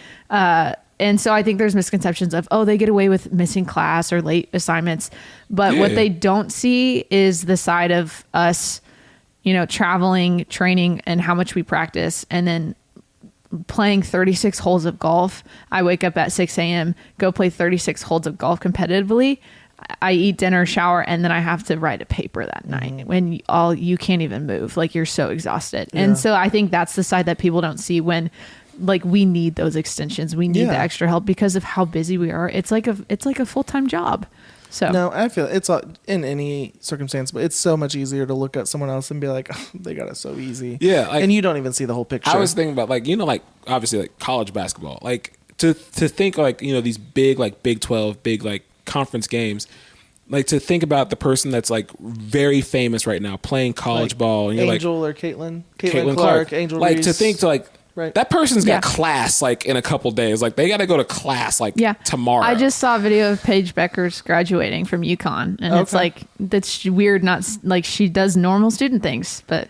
and so I think there's misconceptions of, they get away with missing class or late assignments. But what they don't see is the side of us, traveling, training, and how much we practice. And then playing 36 holes of golf. I wake up at 6 a.m., go play 36 holes of golf competitively. I eat dinner, shower, and then I have to write a paper that night when you can't even move. Like, you're so exhausted. Yeah. And so I think that's the side that people don't see when, like, we need those extensions. We need the extra help because of how busy we are. It's like a full-time job. So no, I feel it's in any circumstance, but it's so much easier to look at someone else and be like, they got it so easy. Yeah. And you don't even see the whole picture. I was thinking about obviously college basketball, to think these big, Big 12, big conference games, to think about the person that's very famous right now playing college ball, and you're Angel or Caitlin Clark, Angel Reese. To think that person's got class in a couple days, they got to go to class tomorrow. I just saw a video of Paige Beckers graduating from UConn, and it's that's weird. Not she does normal student things, but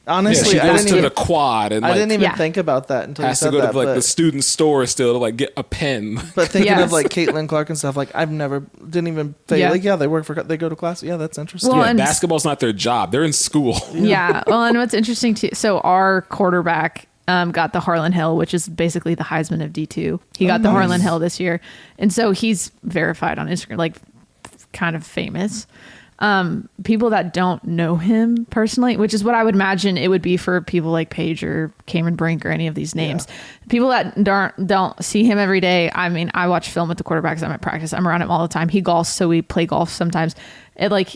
honestly, she goes to the quad, and I didn't even think about that until has to go to the student store still to get a pen. But thinking of Caitlin Clark and stuff, I've never didn't even think they go to class. Yeah, that's interesting. Well, basketball's not their job; they're in school. Yeah. Well, and what's interesting too. So our quarterback got the Harlan Hill, which is basically the Heisman of D2. He got the Harlan Hill this year, and so he's verified on Instagram, kind of famous. People that don't know him personally, which is what I would imagine it would be for people like Paige or Cameron Brink or any of these names. People that don't see him every day. I mean, I watch film with the quarterbacks. I'm at practice. I'm around him all the time. He golfs, so we play golf sometimes.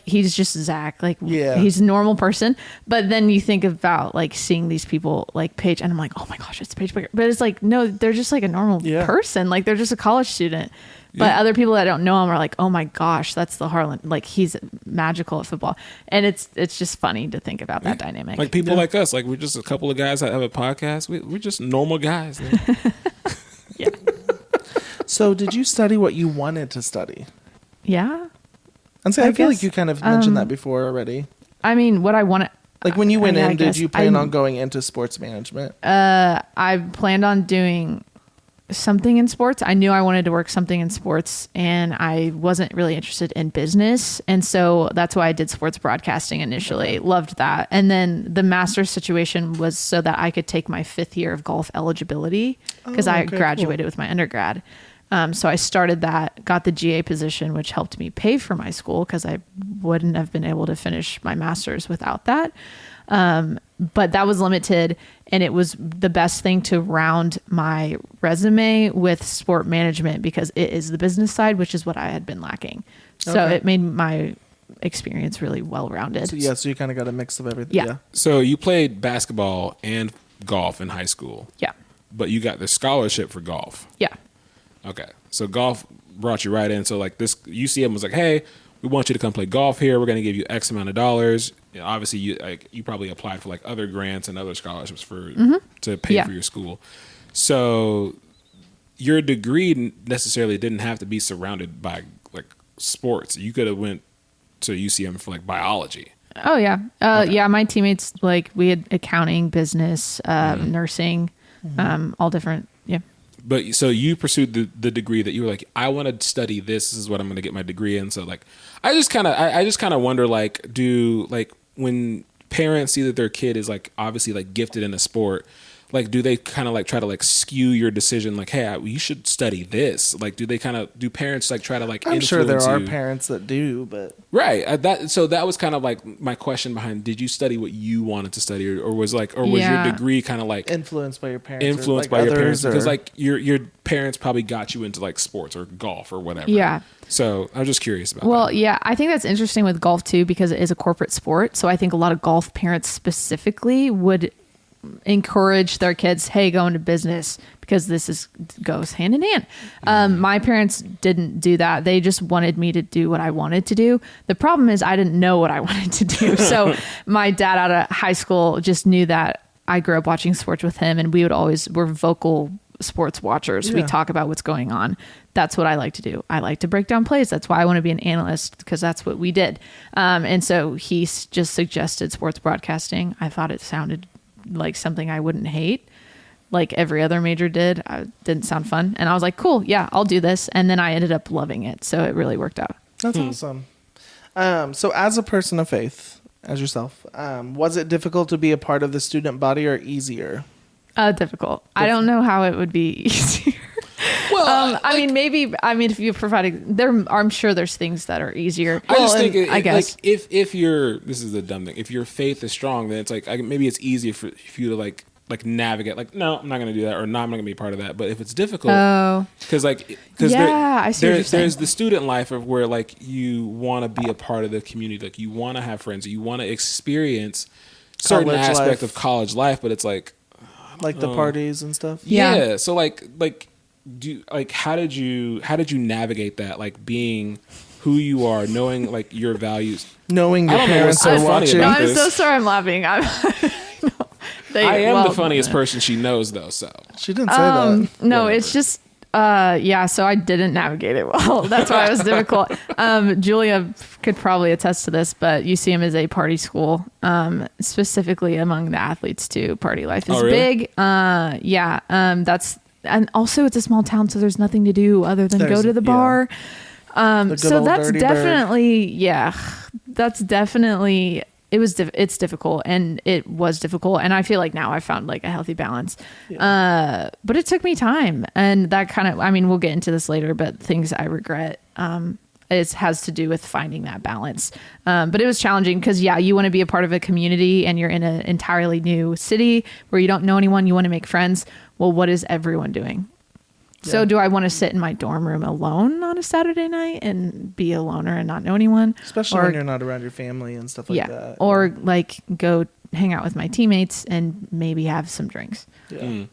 He's just Zach. He's a normal person. But then you think about seeing these people like Paige, and I'm like, oh my gosh, it's Paige Becker. But it's no, they're just a normal person. They're just a college student. But other people that don't know him are like, oh my gosh, that's the Harlan. Like, he's magical at football. And it's just funny to think about that dynamic. Like people like us, like we're just a couple of guys that have a podcast. We're just normal guys. Yeah. So did you study what you wanted to study? Yeah. And so I feel guess, like you kind of mentioned that before already. I mean, what I wanted. Like when you went in, did you plan on going into sports management? I planned on doing something in sports. I knew I wanted to work something in sports, and I wasn't really interested in business. And so that's why I did sports broadcasting initially. Okay. Loved that. And then the master's situation was so that I could take my 5th year of golf eligibility because I graduated with my undergrad. So I started that, got the GA position, which helped me pay for my school because I wouldn't have been able to finish my master's without that. But that was limited, and it was the best thing to round my resume with sport management because it is the business side, which is what I had been lacking. So it made my experience really well-rounded. So you kind of got a mix of everything. Yeah. So you played basketball and golf in high school. Yeah. But you got the scholarship for golf. Yeah. Okay. So golf brought you right in. So like this UCM was like, hey, we want you to come play golf here. We're going to give you X amount of dollars. You know, obviously, you probably applied for like other grants and other scholarships to pay for your school. So your degree necessarily didn't have to be surrounded by like sports. You could have went to UCM for like biology. Oh yeah. Yeah. My teammates, like we had accounting, business, nursing, all different. Yeah. But so you pursued the degree that you were like, I want to study this. This is what I'm going to get my degree in. So like, I just kind of wonder, like, when parents see that their kid is like obviously like gifted in a sport, like, do they kind of like try to like skew your decision? Like, hey, you should study this. Like, do parents like try to like? I'm sure there are you? parents that do, but right. That was kind of like my question behind. Did you study what you wanted to study, or was your degree kind of like influenced by your parents? Influenced by your parents, because like your parents probably got you into like sports or golf or whatever. Yeah. So I was just curious about that. Well, yeah, I think that's interesting with golf too because it is a corporate sport. So I think a lot of golf parents specifically would encourage their kids, hey, go into business because goes hand in hand. My parents didn't do that. They just wanted me to do what I wanted to do. The problem is I didn't know what I wanted to do. So my dad out of high school just knew that I grew up watching sports with him, and we're vocal sports watchers. We talk about what's going on. That's what I like to do. I like to break down plays. That's why I want to be an analyst, because that's what we did. And so he just suggested sports broadcasting. I thought it sounded like something I wouldn't hate, like every other major did. It didn't sound fun, and I was like, cool, yeah, I'll do this. And then I ended up loving it, so it really worked out. That's awesome. So as a person of faith, as yourself, was it difficult to be a part of the student body, or easier? Difficult. I don't know how it would be easier. Well, I mean, maybe. I mean, if you provided I'm sure there's things that are easier. I just think, I guess, like, if this is a dumb thing. If your faith is strong, then it's like maybe it's easier for you to like navigate. Like, no, I'm not going to do that, or no, I'm not going to be part of that. But if it's difficult, because there's the student life of where like you want to be a part of the community, like you want to have friends, you want to experience certain aspect of college life, but it's like the parties and stuff. Yeah. So how did you navigate that? Like being who you are, knowing like your values, knowing your parents are watching. No, I'm so sorry. I'm laughing. I am the funniest person she knows, though. So she didn't say that. No, whatever. It's just so I didn't navigate it well. That's why it was difficult. Julia could probably attest to this, but UCM is a party school, specifically among the athletes too. Party life is big. And also it's a small town, so there's nothing to do other than go to the bar. So that's definitely, that's definitely, it's difficult, and it was difficult. And I feel like now I found like a healthy balance. But it took me time, and that kind of, I mean, we'll get into this later, but things I regret, it has to do with finding that balance. But it was challenging because, you want to be a part of a community, and you're in an entirely new city where you don't know anyone. You want to make friends. Well, what is everyone doing? Yeah. So do I want to sit in my dorm room alone on a Saturday night and be a loner and not know anyone? Especially when you're not around your family and stuff like that. Or like go hang out with my teammates and maybe have some drinks. Yeah.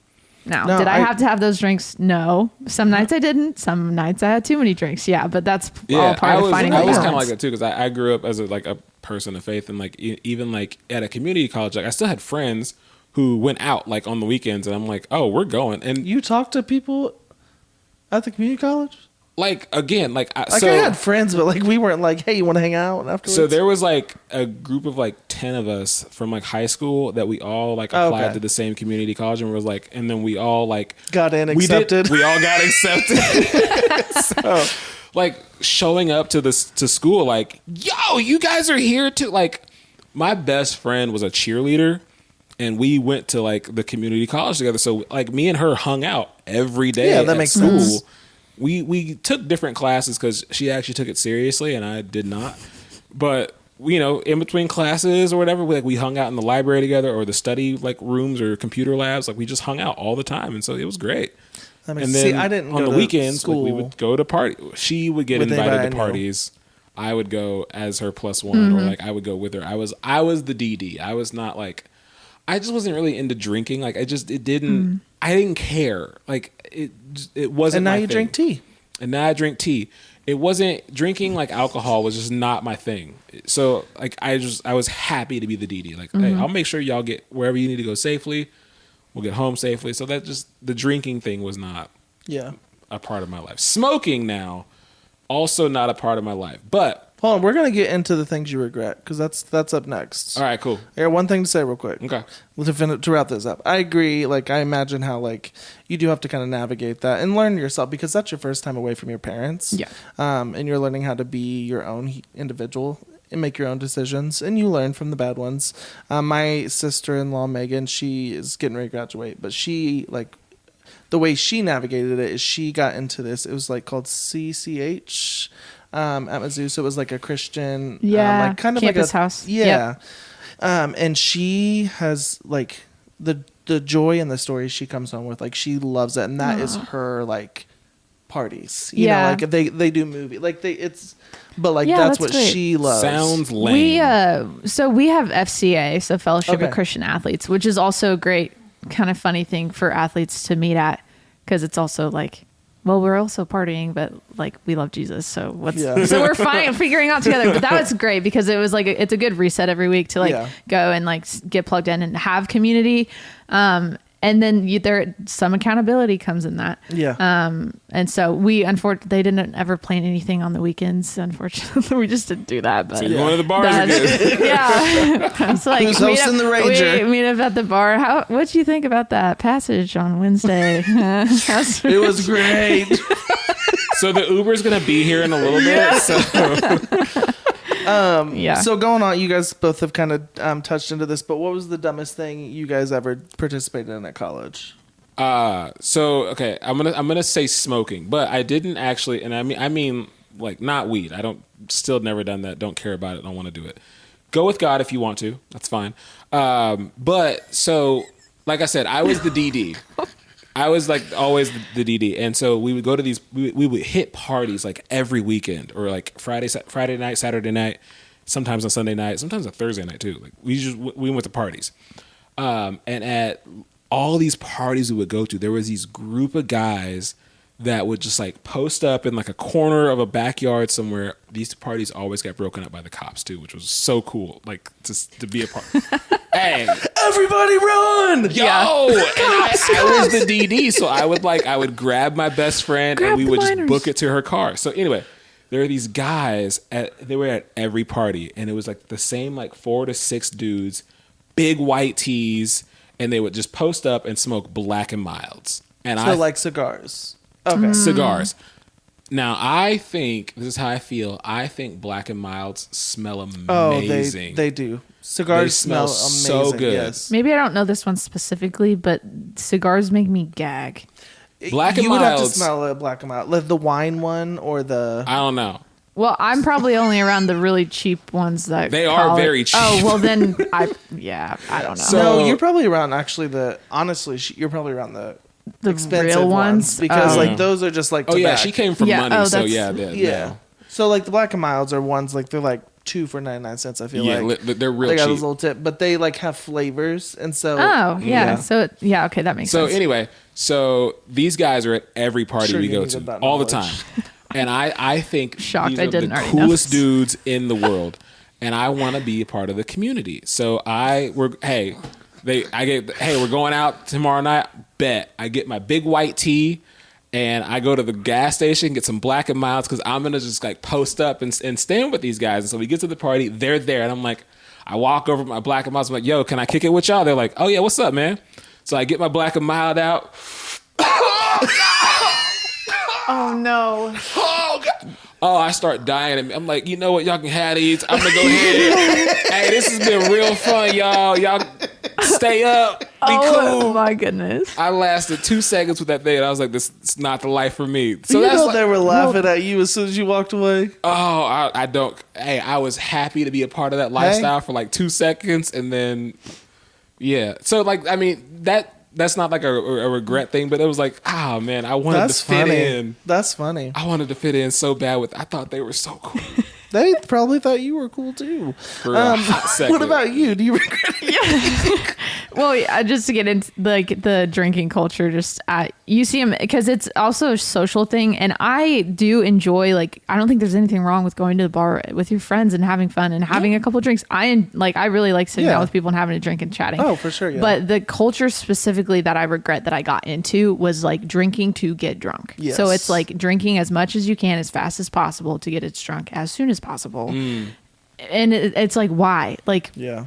Now, No, did I have to have those drinks? No. Some nights I didn't. Some nights I had too many drinks. Yeah, but that's all part of finding the I was kind of balance. like that too because I grew up as a person of faith, and like even like at a community college, like I still had friends who went out like on the weekends, and I'm like, oh, we're going. And You talk to people at the community college? like again, like I had friends, but like we weren't like, hey, you want to hang out afterwards? so there was like a group of like 10 of us from like high school that we all like applied to the same community college, and was like, and then we all like got in accepted. We all got accepted. So like showing up to school, like, yo, you guys are here too. Like my best friend was a cheerleader, and we went to like the community college together. So like me and her hung out every day. Yeah, that at makes school. sense. We took different classes because she actually took it seriously and I did not. But in between classes or whatever, we hung out in the library together or the study like rooms or computer labs. Like we just hung out all the time, and so it was great. I mean, And then I didn't on go the to weekends, school. like, we would go to party. She would get With anybody invited I to knew. parties. I would go as her plus one, or like I would go with her. I was the DD. I was not like, I just wasn't really into drinking. Like I didn't care. Like it wasn't. And now my you thing. drink tea. And now I drink tea. It wasn't drinking like alcohol was just not my thing. So like I was happy to be the DD. Like, hey, I'll make sure y'all get wherever you need to go safely. We'll get home safely. So that just the drinking thing was not a part of my life. Smoking now, also not a part of my life. But Hold on, we're gonna get into the things you regret because that's up next. all right, cool. I got one thing to say real quick. Okay. To wrap this up, I agree. Like I imagine how like you do have to kind of navigate that and learn yourself because that's your first time away from your parents. Yeah. And you're learning how to be your own individual and make your own decisions, and you learn from the bad ones. My sister-in-law Megan, she is getting ready to graduate, but she like the way she navigated it is she got into this. It was like called CCH. At Mizzou, so it was like a Christian, like kind of campus like a house. yeah. And she has like the joy in the stories she comes home with, like she loves it, and that is her like parties. You know, like they do movie, like but like that's what great. she loves. Sounds lame. So we have FCA, so Fellowship Okay. of Christian Athletes, which is also a great kind of funny thing for athletes to meet at because it's also like, well, we're also partying, but like we love Jesus, so so we're fine figuring out together. But that was great because it was like it's a good reset every week to like go and like get plugged in and have community, and then there some accountability comes in that. And so they didn't ever plan anything on the weekends. Unfortunately, we just didn't do that. But So you're going to the bars again. It's like Who's hosting the Ranger? We meet up at the bar. What do you think about that passage on Wednesday? It was great. So the Uber's gonna be here in a little bit. So. So going on, you guys both have kind of touched into this, but what was the dumbest thing you guys ever participated in at college? Okay, I'm gonna say smoking, but I didn't actually, and I mean like not weed. I don't still never done that. Don't care about it. Don't want to do it. Go with God if you want to. That's fine. But so like I said, I was the DD. I was like always the DD, and so we would go to these. We would hit parties like every weekend, or like Friday night, Saturday night, sometimes on Sunday night, sometimes on Thursday night too. Like we went to parties, and at all these parties we would go to, there was these group of guys that would just like post up in like a corner of a backyard somewhere. These parties always got broken up by the cops too, which was so cool. Like to be a part. Hey, everybody run! Yo, I was the DD, so I would grab my best friend and we would just book it to her car. So anyway, there are these guys they were at every party, and it was like the same like 4 to 6 dudes, big white tees, and they would just post up and smoke Black and Milds. And so like cigars. Okay. Cigars. Now, I think, this is how I feel, I think Black and Milds smell amazing. Oh, they do. Cigars smell amazing. So good. Yes. Maybe I don't know this one specifically, but cigars make me gag. Black and you would have to Milds. smell a Black and Mild. Like the wine one or the... I don't know. Well, I'm probably only around the really cheap ones that They are very cheap. Oh, well then I don't know. So- No, you're probably around actually you're probably around the expensive real ones? because like those are just like Oh yeah, tobacco. she came from Yeah, money, so that's- yeah. Yeah. So like the Black and Milds are ones like they're like 2 for 99 cents. I feel Yeah, like they're real they got cheap. those little tip, but they like have flavors, and so Oh, yeah. So, okay, that makes So sense. anyway, so these guys are at every party Sure we you go needed to that all the knowledge. time. And I think Shocked these I are didn't the already know coolest this. dudes in the world. And I want to be a part of the community. So we're going out tomorrow night. Bet. I get my big white tee and I go to the gas station, get some Black and Milds because I'm gonna just like post up and stand with these guys. And so we get to the party, they're there, and I'm like, I walk over to my Black and Milds. I'm like, yo, can I kick it with y'all? They're like, oh yeah, what's up, man? So I get my Black and Mild out. Oh, no. Oh God. Oh, I start dying. And I'm like, you know what? Y'all can have these. I'm gonna go ahead. Hey, this has been real fun, y'all. Y'all stay up. Be Oh, cool. my goodness. I lasted 2 seconds with that thing, and I was like, "This is not the life for me." So you that's know like, they were laughing at you as soon as you walked away. oh, I don't. Hey, I was happy to be a part of that lifestyle for like 2 seconds, and then yeah. So like, I mean that's not like a regret thing, but it was like, oh man, I wanted That's to fit funny. in. That's funny. I wanted to fit in so bad with. I thought they were so cool. They probably thought you were cool too. For a hot second. What about you? Do you regret it? Well, yeah, just to get into like the drinking culture, just you see them because it's also a social thing, and I do enjoy. Like, I don't think there's anything wrong with going to the bar with your friends and having fun and having a couple drinks. I really like sitting down with people and having a drink and chatting. Oh, for sure. Yeah. But the culture specifically that I regret that I got into was like drinking to get drunk. Yes. So it's like drinking as much as you can as fast as possible to get it drunk as soon as possible. And it's like, why? Like, yeah.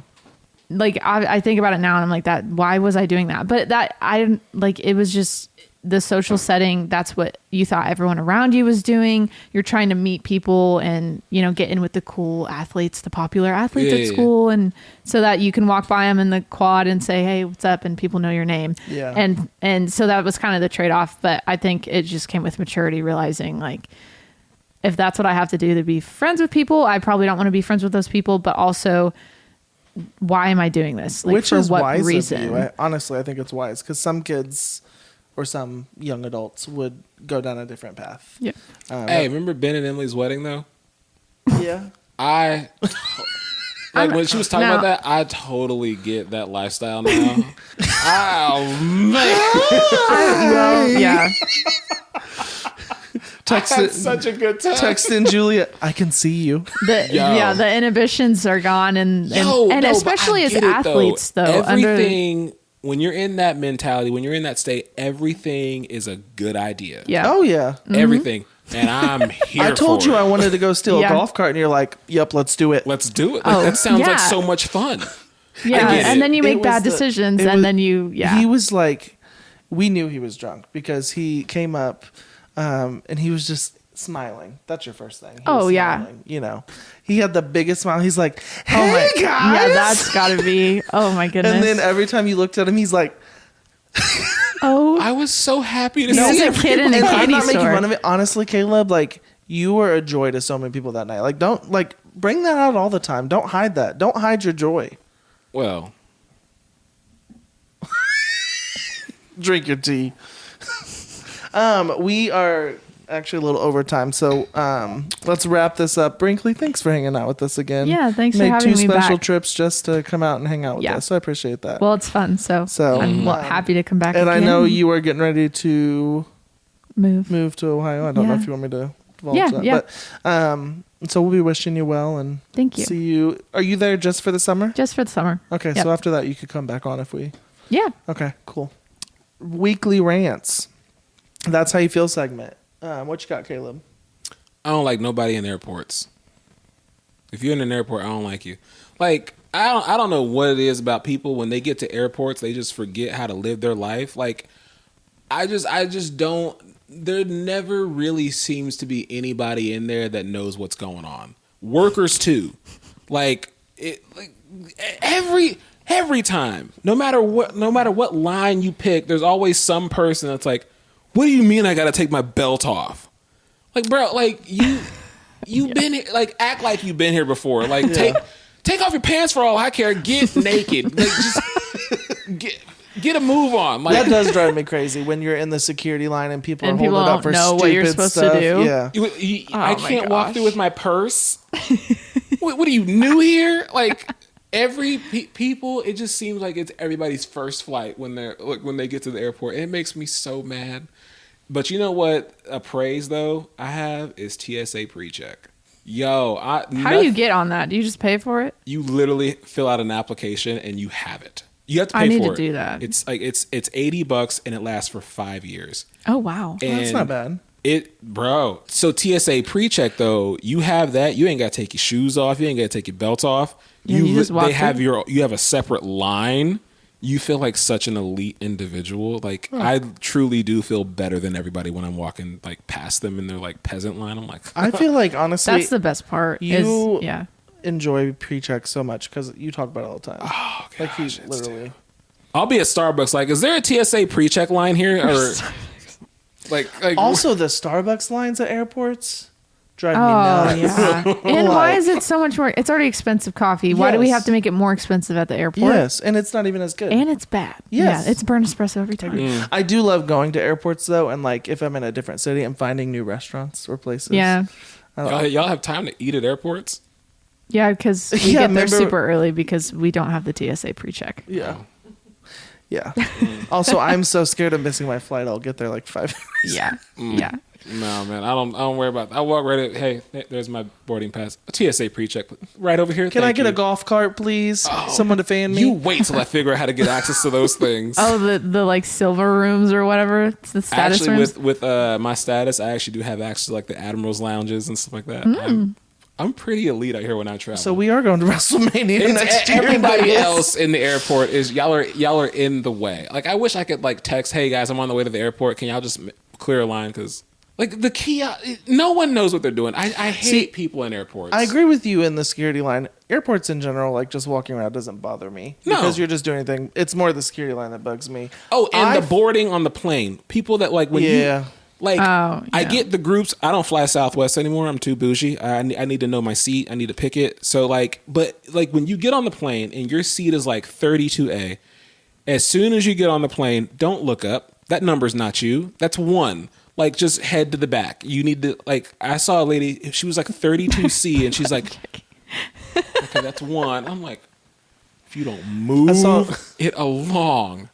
like I think about it now and I'm like, that why was I doing that? But that I didn't like, it was just the social setting. That's what you thought everyone around you was doing. You're trying to meet people and, you know, get in with the cool athletes, the popular athletes at school. And so that you can walk by them in the quad and say, hey, what's up? And people know your name. Yeah. And so that was kind of the trade-off. But I think it just came with maturity, realizing like, if that's what I have to do to be friends with people, I probably don't want to be friends with those people, but also, why am I doing this? Like, Which for is what wise reason? of you. Honestly, I think it's wise because some kids or some young adults would go down a different path. Yeah. Hey, remember Ben and Emily's wedding though? Yeah. When she was talking No. about that, I totally get that lifestyle now. Oh man, Well, yeah. I had such a good time. Text in Julia. I can see you. The inhibitions are gone, and No, but especially I as get it, athletes, though. everything when you're in that mentality, when you're in that state, everything is a good idea. Yeah. Oh yeah. Everything, and I'm here. I told for you it. I wanted to go steal Yeah. a golf cart, and you're like, "Yep, let's do it." Let's do it. Like, Oh, that sounds yeah. like so much fun. Yeah, get and it. then you It make was bad the- decisions, it and was- then you, He was like, we knew he was drunk because he came up, and he was just smiling. That's your first thing. He was Oh, yeah. smiling, you know, he had the biggest smile. He's like, "Hey oh my, guys!" yeah, that's gotta be. Oh my goodness. And then every time you looked at him, he's like, oh, I was so happy to He was see a kid in a and I'm candy not making store. fun of it. Honestly, Caleb, like you were a joy to so many people that night. Like, don't like bring that out all the time. Don't hide that. Don't hide your joy. Well, Drink your tea. We are actually a little over time, so let's wrap this up. Brinkley, thanks for hanging out with us again. Yeah, thanks for Made having two me special back. trips just to come out and hang out with Yeah. us. So I appreciate that. well, it's fun. So I'm happy to come back. and I again know you are getting ready to move. to Ohio. I don't know Yeah. if you want me to divulge Yeah, that, yeah. but so we'll be wishing you well and Thank you. see you. Are you there just for the summer? Just for the summer. Okay, Yep. so after that you could come back on if we. Yeah. Okay, cool. Weekly rants. That's how you feel segment. What you got, Caleb? I don't like nobody in airports. If you're in an airport, I don't like you. Like, I don't know what it is about people when they get to airports, they just forget how to live their life. Like, I just don't. There never really seems to be anybody in there that knows what's going on. Workers too. Like every time, no matter what line you pick, there's always some person that's like, "What do you mean I got to take my belt off?" Like, bro, like you've been here, like act like you've been here before. Like take off your pants for all I care. Get naked. Like just get a move on. Like That does drive me crazy when you're in the security line and people And are people holding up don't for know what you're stupid supposed to stuff. do. Yeah. I Oh my can't walk gosh. through with my purse. What What are you new here? Like every people, it just seems like it's everybody's first flight when they get to the airport. It makes me so mad. But you know what? A praise though I have is TSA pre-check. Yo, how do you get on that? Do you just pay for it? You literally fill out an application and you have it. You have to pay I need for to it. do that. It's like it's $80 and it lasts for 5 years. Oh wow, And that's not bad. Bro. So TSA pre-check though, you have that. You ain't got to take your shoes off. You ain't got to take your belt off. Yeah, you just walk in. You have a separate line. You feel like such an elite individual. Like I truly do feel better than everybody when I'm walking like past them in their like peasant line. I'm like, I feel like honestly, that's the best part. You yeah. enjoy pre-check so much because you talk about it all the time. oh gosh, like you it's literally. I'll be at Starbucks. Like, is there a TSA pre-check line here? Or like Also, the Starbucks lines at airports drive me Oh nuts. yeah. And why is it so much more? It's already expensive coffee. Why do we Yes. have to make it more expensive at the airport? Yes, and it's not even as good. And it's bad. Yes. Yeah, it's burnt espresso every time. I do love going to airports though, and like if I'm in a different city, I'm finding new restaurants or places. Yeah. y'all have time to eat at airports? Yeah, because we Yeah, get there remember- super early because we don't have the TSA pre-check. Yeah. Yeah. Also, I'm so scared of missing my flight. I'll get there like 5 minutes. Yeah. Yeah. No, man, I don't worry about that. I walk right at, hey, there's my boarding pass. TSA pre-check right over here. Can I Thank get you. a golf cart, please? Someone to fan me. You wait till I figure out how to get access to those things. Oh, the like silver rooms or whatever. It's the status Actually, rooms. with my status, I actually do have access to like the admirals lounges and stuff like that. I'm pretty elite out here when I travel. So we are going to WrestleMania next year. Everybody else in the airport is y'all are in the way. Like I wish I could like text, hey guys, I'm on the way to the airport. Can y'all just clear a line? Because like the kiosk, no one knows what they're doing. I hate people in airports. I agree with you in the security line. Airports in general, like just walking around doesn't bother me. No. Because you're just doing anything. It's more the security line that bugs me. Oh, and the boarding on the plane. People that like when Yeah. you like, Oh, I yeah. get the groups. I don't fly Southwest anymore. I'm too bougie. I need to know my seat. I need to pick it. So like, but like when you get on the plane and your seat is like 32A, as soon as you get on the plane, don't look up. That number's not you. That's one. Like just head to the back. You need to like. I saw a lady. She was like 32C, and she's like, okay, that's one. I'm like, if you don't move it along.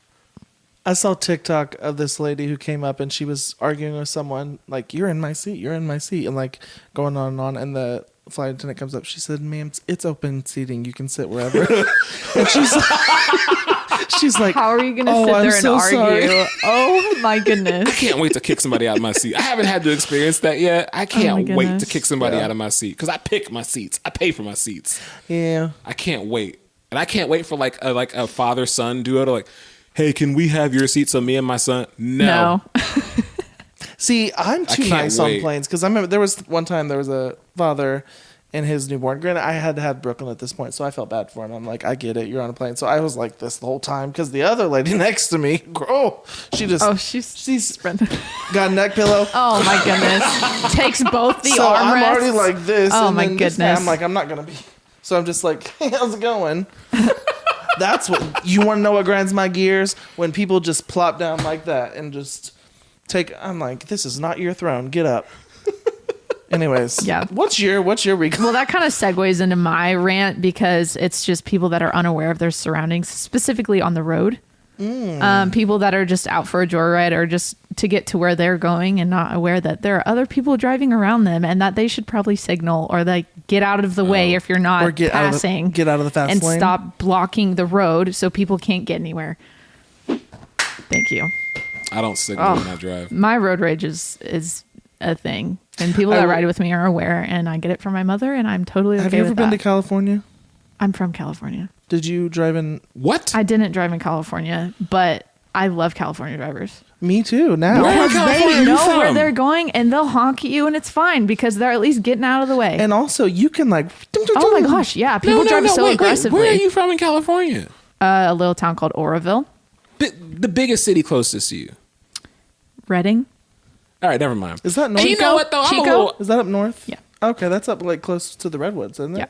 I saw TikTok of this lady who came up and she was arguing with someone like, you're in my seat, and like going on and on. And the flight attendant comes up. She said, ma'am, it's open seating. You can sit wherever. And she's like, How are you going to "Oh, sit I'm there and so argue? sorry." Oh my goodness. I can't wait to kick somebody out of my seat. I haven't had to experience that yet. I can't wait to goodness. kick somebody out of my seat because I pick my seats. I pay for my seats. yeah. I can't wait, and I can't wait for like a father son duo to like, hey, can we have your seat so me and my son? No. See, I'm too can't nice wait. on planes because I remember there was one time there was a father and his newborn. Granted, I had had Brooklyn at this point, so I felt bad for him. I'm like, I get it, you're on a plane. So I was like this the whole time because the other lady next to me, she's got a neck pillow. Oh my goodness. Takes both the So I'm armrests. already like this. Oh and my then this guy, goodness. I'm like, I'm not gonna be. So I'm just like, hey, how's it going? That's what you want to know. What grinds my gears when people just plop down like that and just take. I'm like, this is not your throne. Get up. Anyways, Yeah. What's your week? Well, that kind of segues into my rant because it's just people that are unaware of their surroundings, specifically on the road. People that are just out for a joyride or just to get to where they're going and not aware that there are other people driving around them and that they should probably signal or like get out of the way if you're not Or get passing. get out of the fast and lane. stop blocking the road so people can't get anywhere. Thank you. I don't signal when I drive. My road rage is a thing, and people that ride with me are aware, and I get it from my mother, and I'm totally okay Have you ever with been that. to California? I'm from California. Did you drive in? What? I didn't drive in California, but I love California drivers. Me too. Now. Where in Because California they are you know where from? they're going, and they'll honk at you, and it's fine because they're at least getting out of the way. And also, you can like. Oh my gosh, yeah, people drive so aggressively. Where are you from in California? A little town called Oroville, The biggest city closest to you. Redding. All right, never mind. Is that north? And you know what though? Chico? Is that up north? Yeah. Okay, that's up like close to the redwoods, isn't it?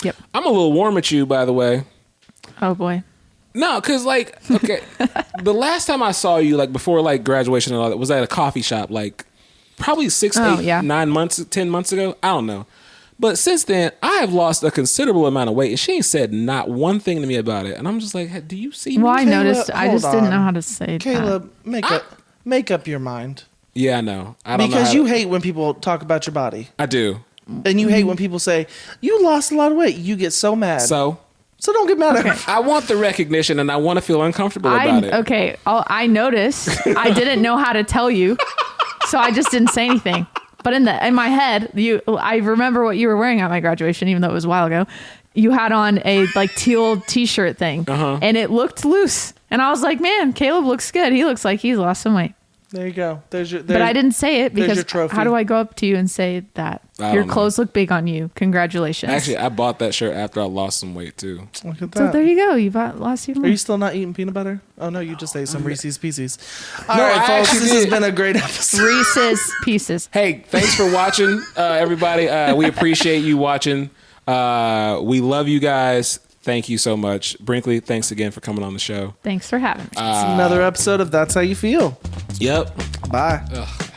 Yep. I'm a little warm at you, by the way. Oh boy. No, because like, okay, the last time I saw you, like before like graduation and all that, was at a coffee shop, like probably 6, Oh, 8, yeah. 9 months, 10 months ago. I don't know. But since then, I have lost a considerable amount of weight, and she ain't said not one thing to me about it. And I'm just like, hey, do you see me? Well, I Caleb, noticed. I just hold didn't on. know how to say Caleb, make up your mind. Yeah, I know. I don't know Because how you to- hate when people talk about your body. I do. And you hate when people say, you lost a lot of weight. You get so mad. So don't get mad at me. I want the recognition, and I want to feel uncomfortable about it. Okay, I noticed. I didn't know how to tell you, so I just didn't say anything. But in my head, I remember what you were wearing at my graduation, even though it was a while ago. You had on a like teal T-shirt thing, and it looked loose. And I was like, man, Caleb looks good. He looks like he's lost some weight. There you go. But I didn't say it because your trophy. how do I go up to you and say that? I Your don't know. clothes look big on you. Congratulations. Actually, I bought that shirt after I lost some weight too. Look at so that. there you go. You lost even Are more. you still not eating peanut butter? Oh, no, you just ate some Reese's Pieces. All No, right, I folks, actually this has did. been a great episode. Reese's Pieces. Hey, thanks for watching, everybody. We appreciate you watching. We love you guys. Thank you so much. Brinkley, thanks again for coming on the show. Thanks for having me. It's another episode of That's How You Feel. Yep. Bye. Ugh.